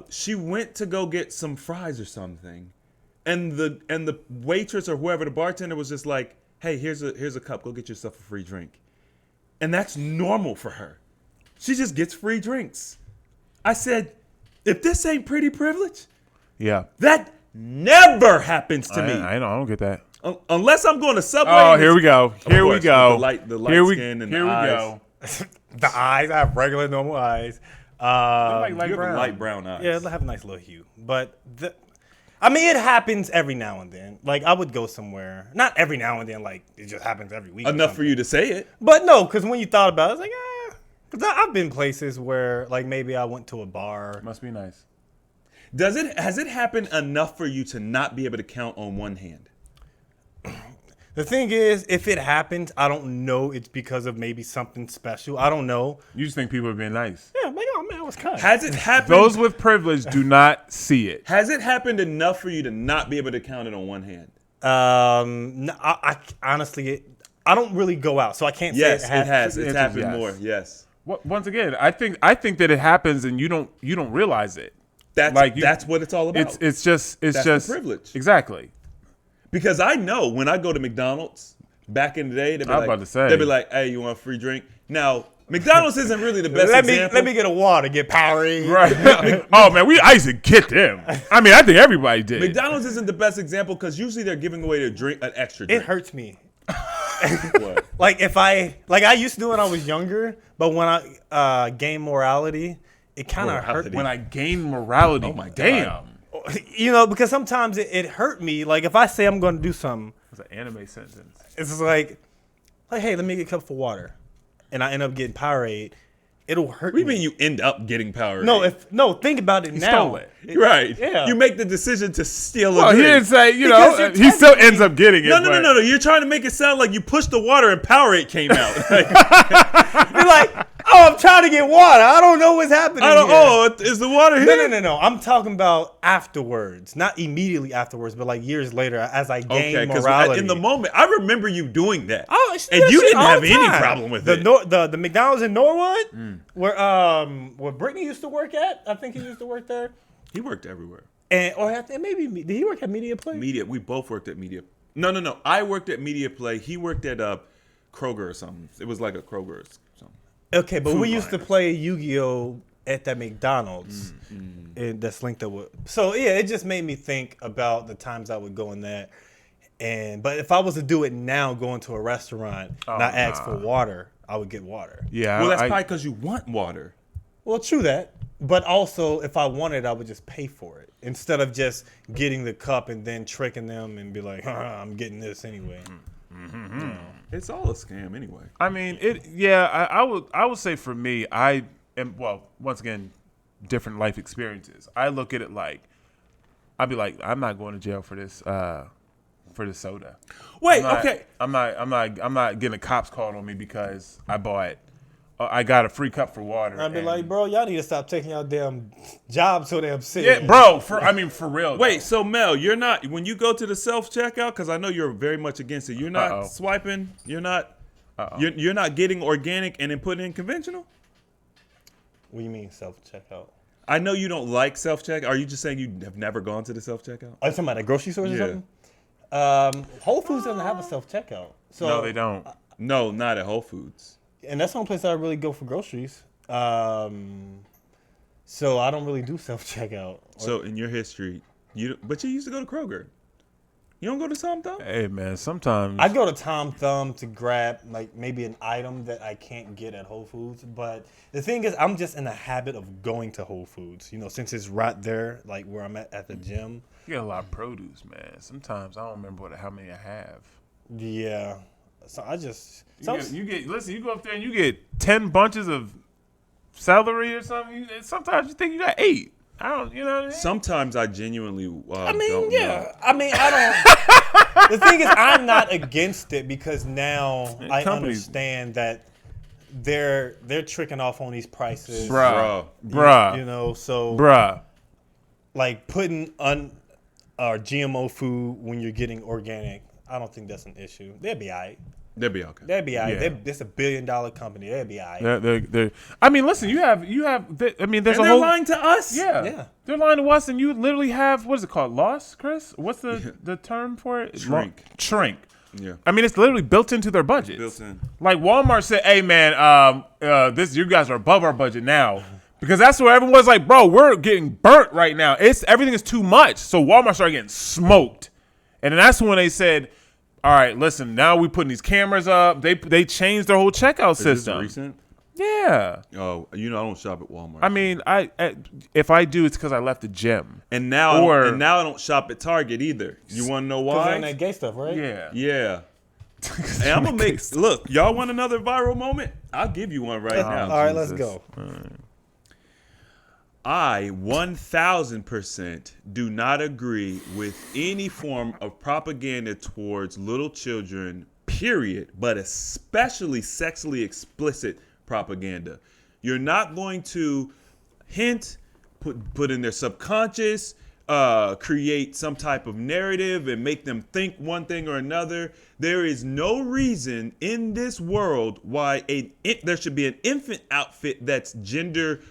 She went to go get some fries or something, and the waitress or whoever, the bartender, was just like, "Hey, here's a cup. Go get yourself a free drink," and that's normal for her. She just gets free drinks. I said, if this ain't pretty privilege, yeah, that never happens to me. I don't get that. Unless I'm going to Subway. Oh, here we go. Here we go. The light skin and the eyes. The eyes. I have regular, normal eyes. You have light brown eyes. Yeah, they have a nice little hue. But, I mean, it happens every now and then. Like, I would go somewhere. Not every now and then. Like, it just happens every week. Enough for you to say it. But no, because when you thought about it, I was like, Because I've been places where, like, maybe I went to a bar. Must be nice. Has it happened enough for you to not be able to count on one hand? The thing is, if it happens, I don't know it's because of maybe something special. I don't know. You just think people are being nice. Yeah, I'm like, oh, man, I was kind. Has it happened? Those with privilege do not see it. Has it happened enough for you to not be able to count it on one hand? No, I honestly, I don't really go out, so I can't say it has. Yes, it has. It's happened more, yes. Once again, I think that it happens and you don't realize it. That's what it's all about. It's just the privilege. Exactly. Because I know when I go to McDonald's back in the day, they'd be like, "Hey, you want a free drink?" Now, McDonald's isn't really the best example. Let me get a water, get Powerade. Right. Oh man, I used to get them. I mean, I think everybody did. McDonald's isn't the best example because usually they're giving away an extra drink. It hurts me. What? Like I used to do when I was younger, but when I gained morality, it kind of hurt. When I gained morality, oh my God. Damn. You know, because sometimes it hurt me. Like if I say I'm going to do something, it's an anime sentence. It's like, hey, let me get a cup of water, and I end up getting Powerade. It'll hurt. What do you mean you end up getting Powerade? No, think about it now. Stole it. Right. Yeah. You make the decision to steal Well, a drink. he didn't say, he still ends up getting it. No. You're trying to make it sound like you pushed the water and Powerade came out. You're like, I'm trying to get water. I don't know what's happening is the water here? No. I'm talking about afterwards. Not immediately afterwards, but like years later as I gained morality. In the moment, I remember you doing that. Oh, and you didn't have any problem with it. The McDonald's in Norwood, where Brittany used to work at. I think he used to work there. He worked everywhere. Maybe did he work at Media Play? We both worked at Media. No. I worked at Media Play. He worked at Kroger or something. It was like a Kroger or something. Okay, but we used to play Yu-Gi-Oh at that McDonald's, and that's linked up with. So yeah, it just made me think about the times I would go in that. But if I was to do it now, going to a restaurant, and I ask for water, I would get water. Yeah. Well, that's probably because you want water. Well, true that. But also, if I wanted, I would just pay for it instead of just getting the cup and then tricking them and be like, I'm getting this anyway. It's all a scam anyway. I mean, I would say for me, I am, well, once again, different life experiences. I look at it like, I'd be like, I'm not going to jail for this soda. Wait, okay. I'm not getting a cops called on me because I got a free cup for water. I'd be like, bro, y'all need to stop taking y'all damn jobs so damn serious. yeah, bro. For real. Wait, so Mel, you're not when you go to the self checkout, because I know you're very much against it. You're not swiping. You're not. You're not getting organic and then putting in conventional. What do you mean self checkout? I know you don't like self checkout. Are you just saying you have never gone to the self checkout? Are you talking about at grocery stores or Yeah. something? Whole Foods doesn't have a self checkout. So No, they don't. No, not at Whole Foods. and that's the only place I really go for groceries. So I don't really do self checkout. So in your history, but you used to go to Kroger. You don't go to Tom Thumb? Hey, man. Sometimes I go to Tom Thumb to grab like maybe an item that I can't get at Whole Foods. But the thing is, I'm just in the habit of going to Whole Foods. You know, since it's right there, like where I'm at the gym. you get a lot of produce, man. Sometimes I don't remember how many I have. Yeah. So I just You go up there and you get 10 bunches of celery or something. Sometimes you think you got 8. I don't, you know what I mean? Sometimes I genuinely I mean, don't yeah. know. I mean, I don't. The thing is, I'm not against it because now I companies- understand that they're tricking off on these prices, Bruh. You know, so Bruh. like putting GMO food when you're getting organic, I don't think that's an issue. They'll be all right. They'll be okay. They'll be all right. Yeah. It's a $1 billion company. They'll be all right. They're, I mean, listen, you have. I mean, there's And a they're whole. lying to us? Yeah. Yeah. They're lying to us, and you literally have, what is it called? Loss, Chris? What's the term for it? Shrink. Shrink. Yeah. I mean, it's literally built into their budget. Built in. Like Walmart said, "Hey, man, you guys are above our budget now." Because that's where everyone's like, bro, we're getting burnt right now. Everything is too much. So Walmart started getting smoked. And then that's when they said, all right, listen, now we putting these cameras up. They changed their whole checkout Is this system. recent? Yeah. Oh, I don't shop at Walmart. I mean, if I do, it's because I left the gym. and now I don't shop at Target either. You want to know Because they're in why? that gay stuff, right? Yeah. Yeah. And I'm gonna look. Y'all want another viral moment? I'll give you one right now. All right, let's Jesus. go. I 1000% do not agree with any form of propaganda towards little children, period, but especially sexually explicit propaganda. You're not going to hint, put in their subconscious, create some type of narrative and make them think one thing or another. There is no reason in this world why there should be an infant outfit that's gender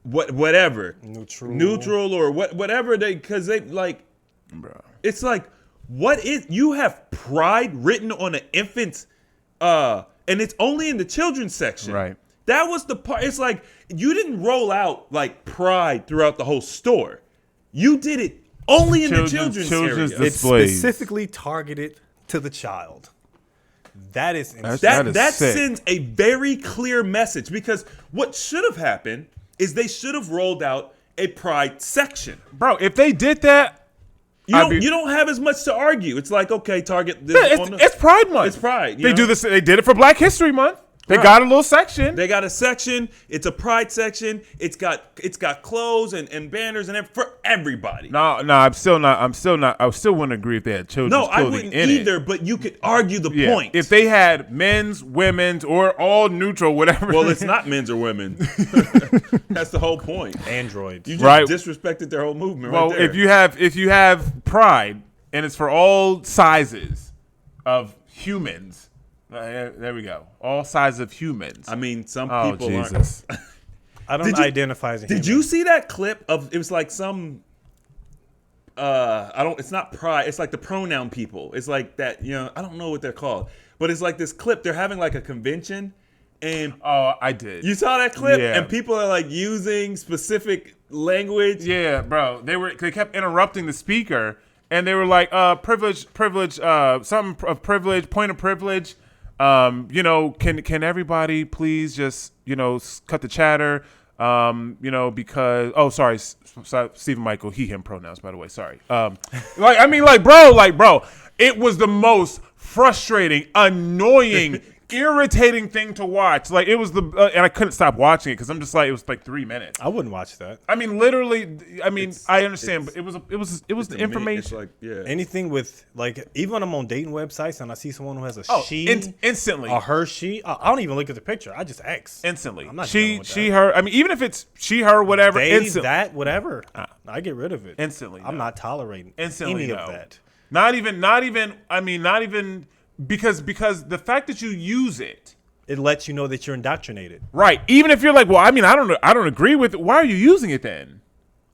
whatever neutral or whatever because they like. Bro. It's like, you have pride written on an infant's and it's only in the children's section. Right. That was the part. It's like you didn't roll out like pride throughout the whole store. You did it only in the children's area. It's displays. specifically targeted to the child. That is insane. That is That sick. sends a very clear message because what should have happened is they should have rolled out a pride section. Bro, if they did that, You don't have as much to argue. It's like, okay, Target this it's Pride Month. It's Pride. They do this. They did it for Black History Month. They got a little section. They got a section. It's a pride section. It's got clothes and banners and for everybody. No, I still wouldn't agree if they had children's No, I clothing wouldn't in either. it. But you could argue the Yeah. point. If they had men's, women's, or all neutral, whatever. Well, it's not men's or women. That's the whole point. Androids. You just Right. disrespected their whole movement. Well, right there. if you have Pride and it's for all sizes of humans. There we go. All sizes of humans. I mean, some Oh people Jesus! I don't identify as a Did human. you see that clip of? It was like some. It's not pride. It's like the pronoun people. It's like that. I don't know what they're called, but it's like this clip. They're having like a convention, and Oh, I did. you saw that clip, Yeah. and people are like using specific language. Yeah, bro. They kept interrupting the speaker, and they were like, privilege, something of privilege, point of privilege. Can everybody please just cut the chatter? Because sorry, Stephen Michael, he, him pronouns, by the way. Sorry. Bro, it was the most frustrating, annoying, irritating thing to watch. Like it was and I couldn't stop watching it because I'm just like, it was like 3 minutes. I wouldn't watch that. I mean, literally. I mean, I understand, but it was the information. It's like, yeah. Anything with like, even when I'm on dating websites and I see someone who has a she instantly or her she, I don't even look at the picture. I just X instantly. I'm not she dealing with that. her. I mean, even if it's she her whatever. They, instantly. that whatever. I get rid of it Instantly. I'm no. not tolerating Instantly any no. of that. Not even. I mean, not even because the fact that you use it. It lets you know that you're indoctrinated. Right. Even if you're like, well, I mean, I don't agree with it. Why are you using it then?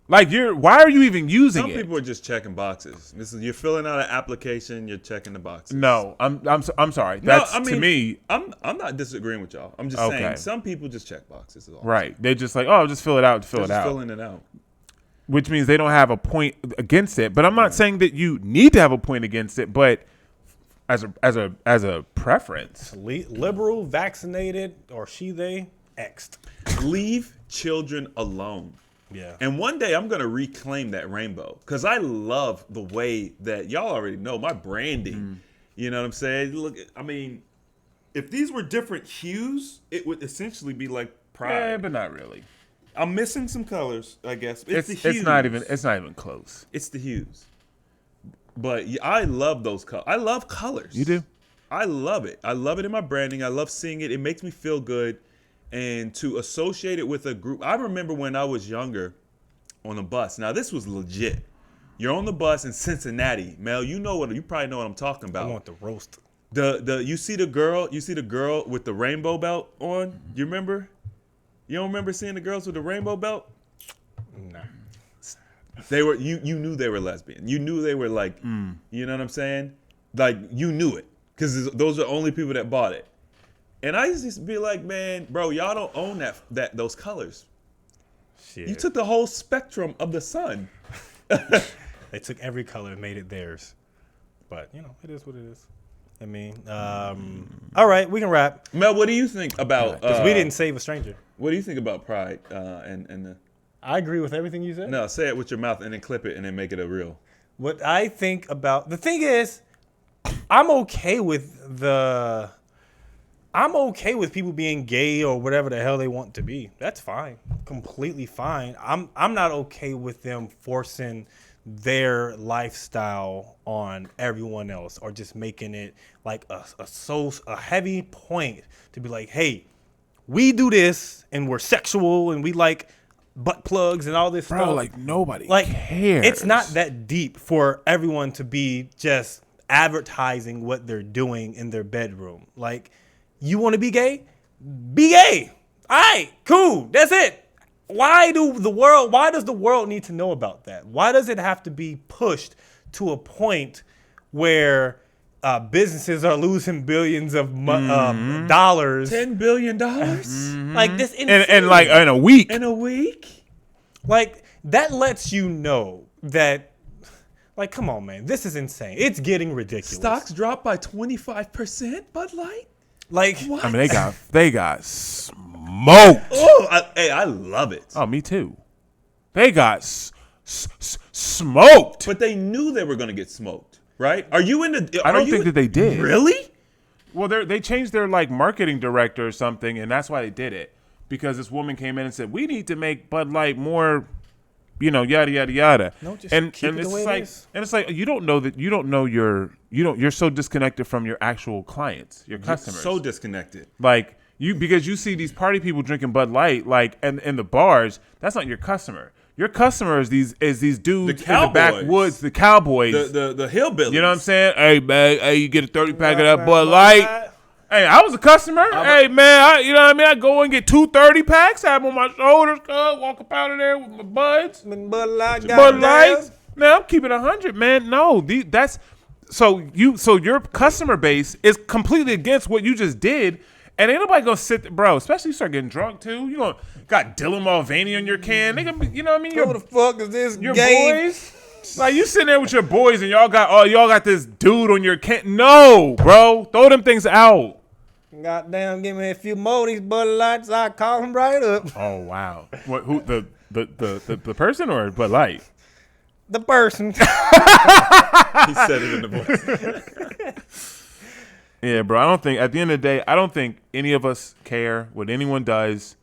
Like why are you even using Some it? people are just checking boxes. You're filling out an application, you're checking the boxes. No, I'm sorry. That's to me. I'm not disagreeing with y'all. I'm just saying some people just check boxes. Is all. Right. They just like, oh, just fill it out, They're just filling it out. Which means they don't have a point against it. But I'm not saying that you need to have a point against it, but as a preference. Liberal, vaccinated, or she, they, X'd. Leave children alone. Yeah. And one day I'm going to reclaim that rainbow because I love the way that y'all already know my branding. You know what I'm saying? Look, I mean, if these were different hues, it would essentially be like Pride. Yeah, but not really. I'm missing some colors, I guess. It's the hues. It's not even close. It's the hues. But I love those colors. I love colors. You do? I love it. I love it in my branding. I love seeing it. It makes me feel good. And to associate it with a group. I remember when I was younger on a bus. Now, this was legit. You're on the bus in Cincinnati. Mel, you probably know what I'm talking about. I want the roast. You see the girl with the rainbow belt on? You remember? You don't remember seeing the girls with the rainbow belt? Nah. They were you knew they were lesbian. You knew they were like, you know what I'm saying? Like you knew it because those are the only people that bought it. And I used to be like, man, bro, y'all don't own those colors. Shit. You took the whole spectrum of the sun. They took every color and made it theirs. But it is what it is. I mean, all right, we can wrap. Mel, what do you think about? Because we didn't save a stranger. What do you think about Pride and the? I agree with everything you said. No, say it with your mouth and then clip it and then make it a reel. What I think about the thing is, I'm okay with people being gay or whatever the hell they want to be. That's fine, completely fine. I'm not okay with them forcing their lifestyle on everyone else or just making it like a heavy point to be like, hey, we do this and we're sexual and we like butt plugs and all this stuff. Bro, like nobody cares. It's not that deep for everyone to be just advertising what they're doing in their bedroom. Like, you want to be gay? Be gay. All right, cool. That's it. Why does the world need to know about that? Why does it have to be pushed to a point where businesses are losing billions of dollars? $10 billion? Like this, and like in a week. In a week? Like that lets you know that, like, come on, man, this is insane. It's getting ridiculous. Stocks dropped by 25%, Bud Light? Like, what? I mean, they got smoked. Oh, I love it. Oh, me too. They got smoked. But they knew they were going to get smoked, right? Are you in the? I don't think that they did. Really? Well, they changed their like marketing director or something, and that's why they did it. Because this woman came in and said, "We need to make Bud Light more, yada yada yada." No, just and keep it the way it is. And it's like you're so disconnected from your actual clients, your customers. So disconnected. Like because you see these party people drinking Bud Light, like and in the bars. That's not your customer. Your customer is these dudes in the backwoods, the cowboys, the hillbillies. You know what I'm saying? Hey man, hey, you get a 30-pack of that Bud Light. Hey, I was a customer. Hey man, you know what I mean? I go and get 2 30-packs, have them on my shoulders, walk up out of there with my buds. Bud Light. Man, I'm keeping 100, man. No, that's so your customer base is completely against what you just did. And ain't nobody gonna sit there, bro, especially you start getting drunk too. You gonna got Dylan Mulvaney on your can. They gonna be, you know what I mean? Who the fuck is this your gay? boys? Like you sitting there with your boys and y'all got this dude on your can. No, bro. Throw them things out. Goddamn, give me a few more of these Bud Lights. I call them right up. Oh wow. What? Who? The person or Bud Light? The person. He said it in the voice. Yeah, bro. I don't think at the end of the day, I don't think any of us care what anyone does.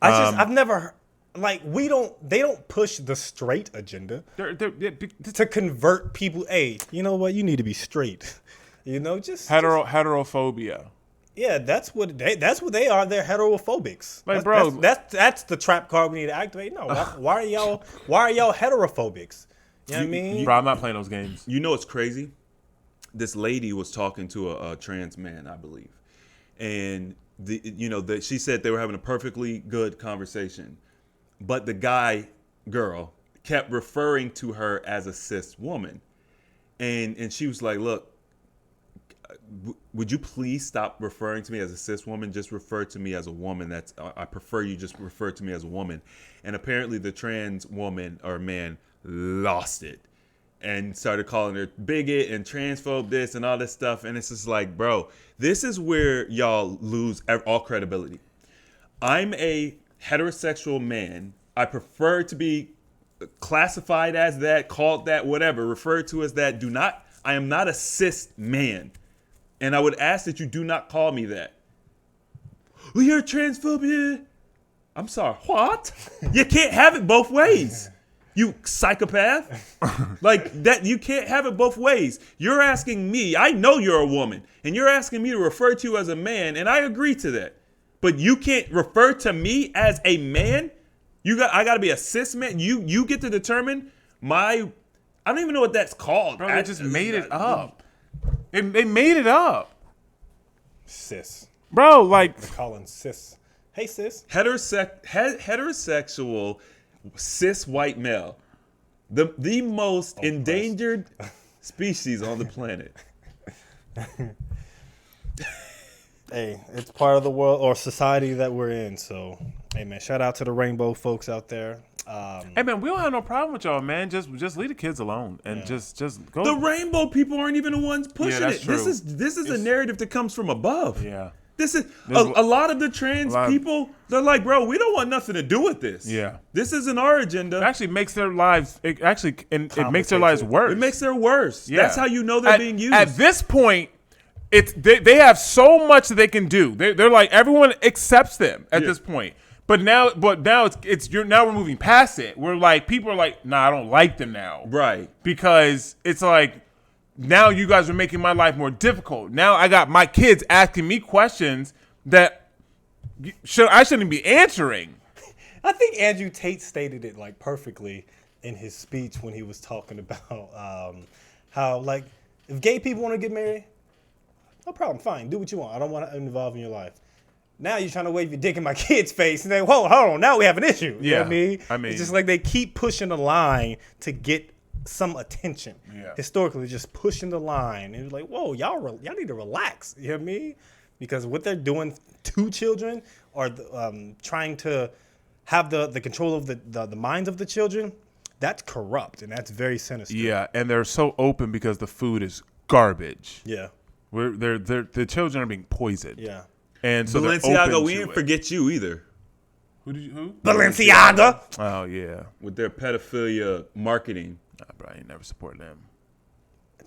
I've never like they don't push the straight agenda to convert people. Hey, you know what? You need to be straight. You know, just heterophobia. Yeah, that's what they are. They're heterophobics. Like, bro, that's the trap card we need to activate. No, why are y'all heterophobics? You know what I mean? Bro, I'm not playing those games. You know what's crazy? This lady was talking to a trans man, I believe, and she said they were having a perfectly good conversation, but the girl kept referring to her as a cis woman, and she was like, "Look, would you please stop referring to me as a cis woman? Just refer to me as a woman. I prefer you just refer to me as a woman." And apparently, the trans woman or man lost it and started calling her bigot and transphobe this and all this stuff. And it's just like, bro, this is where y'all lose all credibility. I'm a heterosexual man. I prefer to be classified as that, called that, whatever, referred to as that. I am not a cis man. And I would ask that you do not call me that. Oh, you're a transphobe. I'm sorry. What? You can't have it both ways. You psychopath. Like that, you can't have it both ways. You're asking me, I know you're a woman, and you're asking me to refer to you as a man, and I agree to that. But you can't refer to me as a man. I gotta be a cis man. You get to determine I don't even know what that's called. Bro, they just made it up. They made it up. Cis. Bro, like They're calling cis. Hey, cis. Heterosexual cis white male, the most endangered species on the planet. Hey, it's part of the world or society that we're in. So, hey man, shout out to the rainbow folks out there. Hey man, we don't have no problem with y'all, man. Just leave the kids alone and just go. The rainbow people aren't even the ones pushing that's it. true. This is a narrative that comes from above. Yeah. This is a lot of the trans people. They're like, bro, we don't want nothing to do with this. Yeah. This isn't our agenda. It actually makes their lives. It makes their lives worse. It makes their worse. Yeah. That's how you know they're being used. At this point, they have so much that they can do. They're like everyone accepts them at this point. But now we're moving past it. We're like people are like, nah, I don't like them now. Right. Because it's like now you guys are making my life more difficult. Now I got my kids asking me questions that I shouldn't be answering. I think Andrew Tate stated it like perfectly in his speech when he was talking about how like if gay people want to get married, no problem, fine, do what you want. I don't want to involve in your life. Now you're trying to wave your dick in my kid's face and then, whoa, hold on, now we have an issue. You know what I mean? It's just like they keep pushing the line to get some attention. Yeah. Historically, just pushing the line. And it's like, whoa, y'all need to relax. You know what I mean? Because what they're doing to children or trying to have the control of the minds of the children, that's corrupt and that's very sinister. Yeah, and they're so open because the food is garbage. Yeah. The children are being poisoned. Yeah. And so Balenciaga, we didn't forget you either. Who? Balenciaga. Oh yeah. With their pedophilia marketing. Nah, bro, I ain't never support them.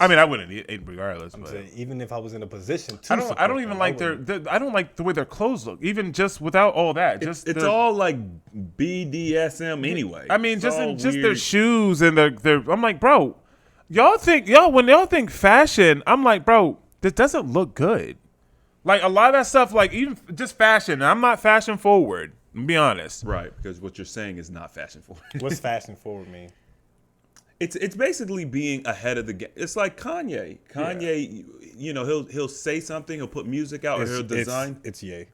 I mean, I wouldn't eat regardless. I'm but saying, even if I was in a position to, I don't even like I don't like the way their clothes look. Even just without all that, It's all like BDSM anyway. I mean, It's just their shoes and their. I'm like, bro, when y'all think fashion, I'm like, bro, this doesn't look good. Like a lot of that stuff, like even just fashion. And I'm not fashion forward. To be honest, right? Because what you're saying is not fashion forward. What's fashion forward mean? It's basically being ahead of the game. It's like Kanye. Kanye, you know, he'll say something, he'll put music out, or he'll design. It's yay.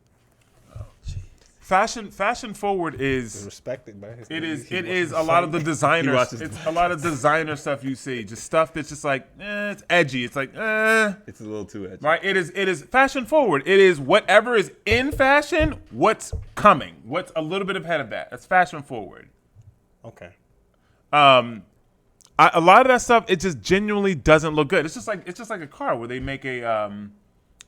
Oh, jeez. Fashion forward is Respected, man. it is a lot of the designers. It's a lot of designer stuff you see, just stuff that's just like it's edgy. It's like it's a little too edgy. right. It is fashion forward. It is whatever is in fashion. What's coming? What's a little bit ahead of that? That's fashion forward. Okay. A lot of that stuff, it just genuinely doesn't look good. It's just like a car where they make a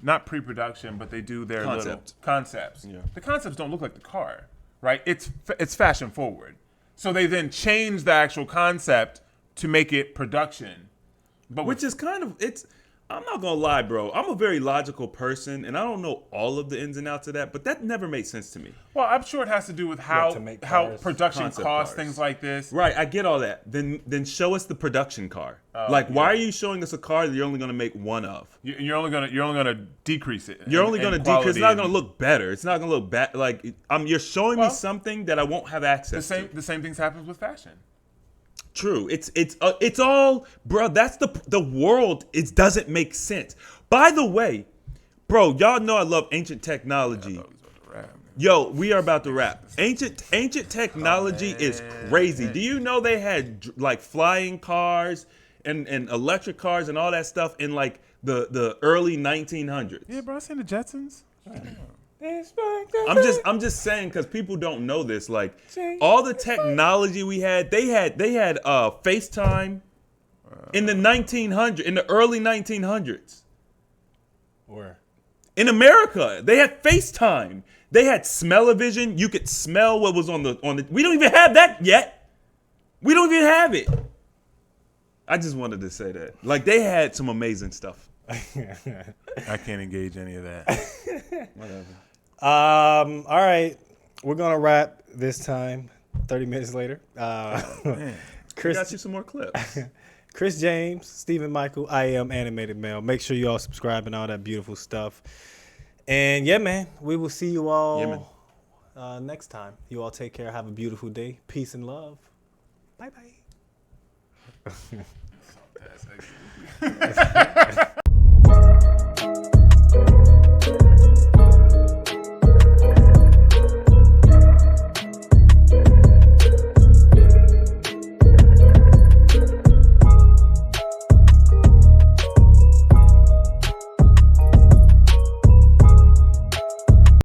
not pre-production, but they do their little Concept. concepts. Yeah. The concepts don't look like the car, right? It's fashion forward. So they then change the actual concept to make it production. But Which is kind of I'm not gonna lie, bro. I'm a very logical person, and I don't know all of the ins and outs of that, but that never made sense to me. well, I'm sure it has to do with to how make how cars. production Concept costs, cars. things like this. Right, I get all that. Then show us the production car. Why are you showing us a car that you're only gonna make one of? You're only gonna decrease it. You're in- only in gonna decrease. It's quality not and- gonna look better. It's not gonna look bad. Like you're showing me Well, something that I won't have access to. The same things happens with fashion. True. It's all, bro. That's the world. It doesn't make sense. By the way, bro, y'all know I love ancient technology. Yo, we are about to wrap. Ancient technology is crazy. Do you know they had like flying cars and electric cars and all that stuff in like the early 1900s? Yeah, bro, I seen the Jetsons. I'm just saying because people don't know this. Like all the technology we had, they had FaceTime in the early 1900s. Where? In America, they had FaceTime. They had smell-o-vision. You could smell what was on the. We don't even have that yet. We don't even have it. I just wanted to say that. Like they had some amazing stuff. I can't engage any of that. Whatever. All right, we're gonna wrap this time. 30 minutes later. I Chris, got you some more clips. Chris James, Stephen Michael, I am Animated Male. Make sure you all subscribe and all that beautiful stuff. And yeah, man, we will see you all next time. You all take care. Have a beautiful day. Peace and love. Bye bye.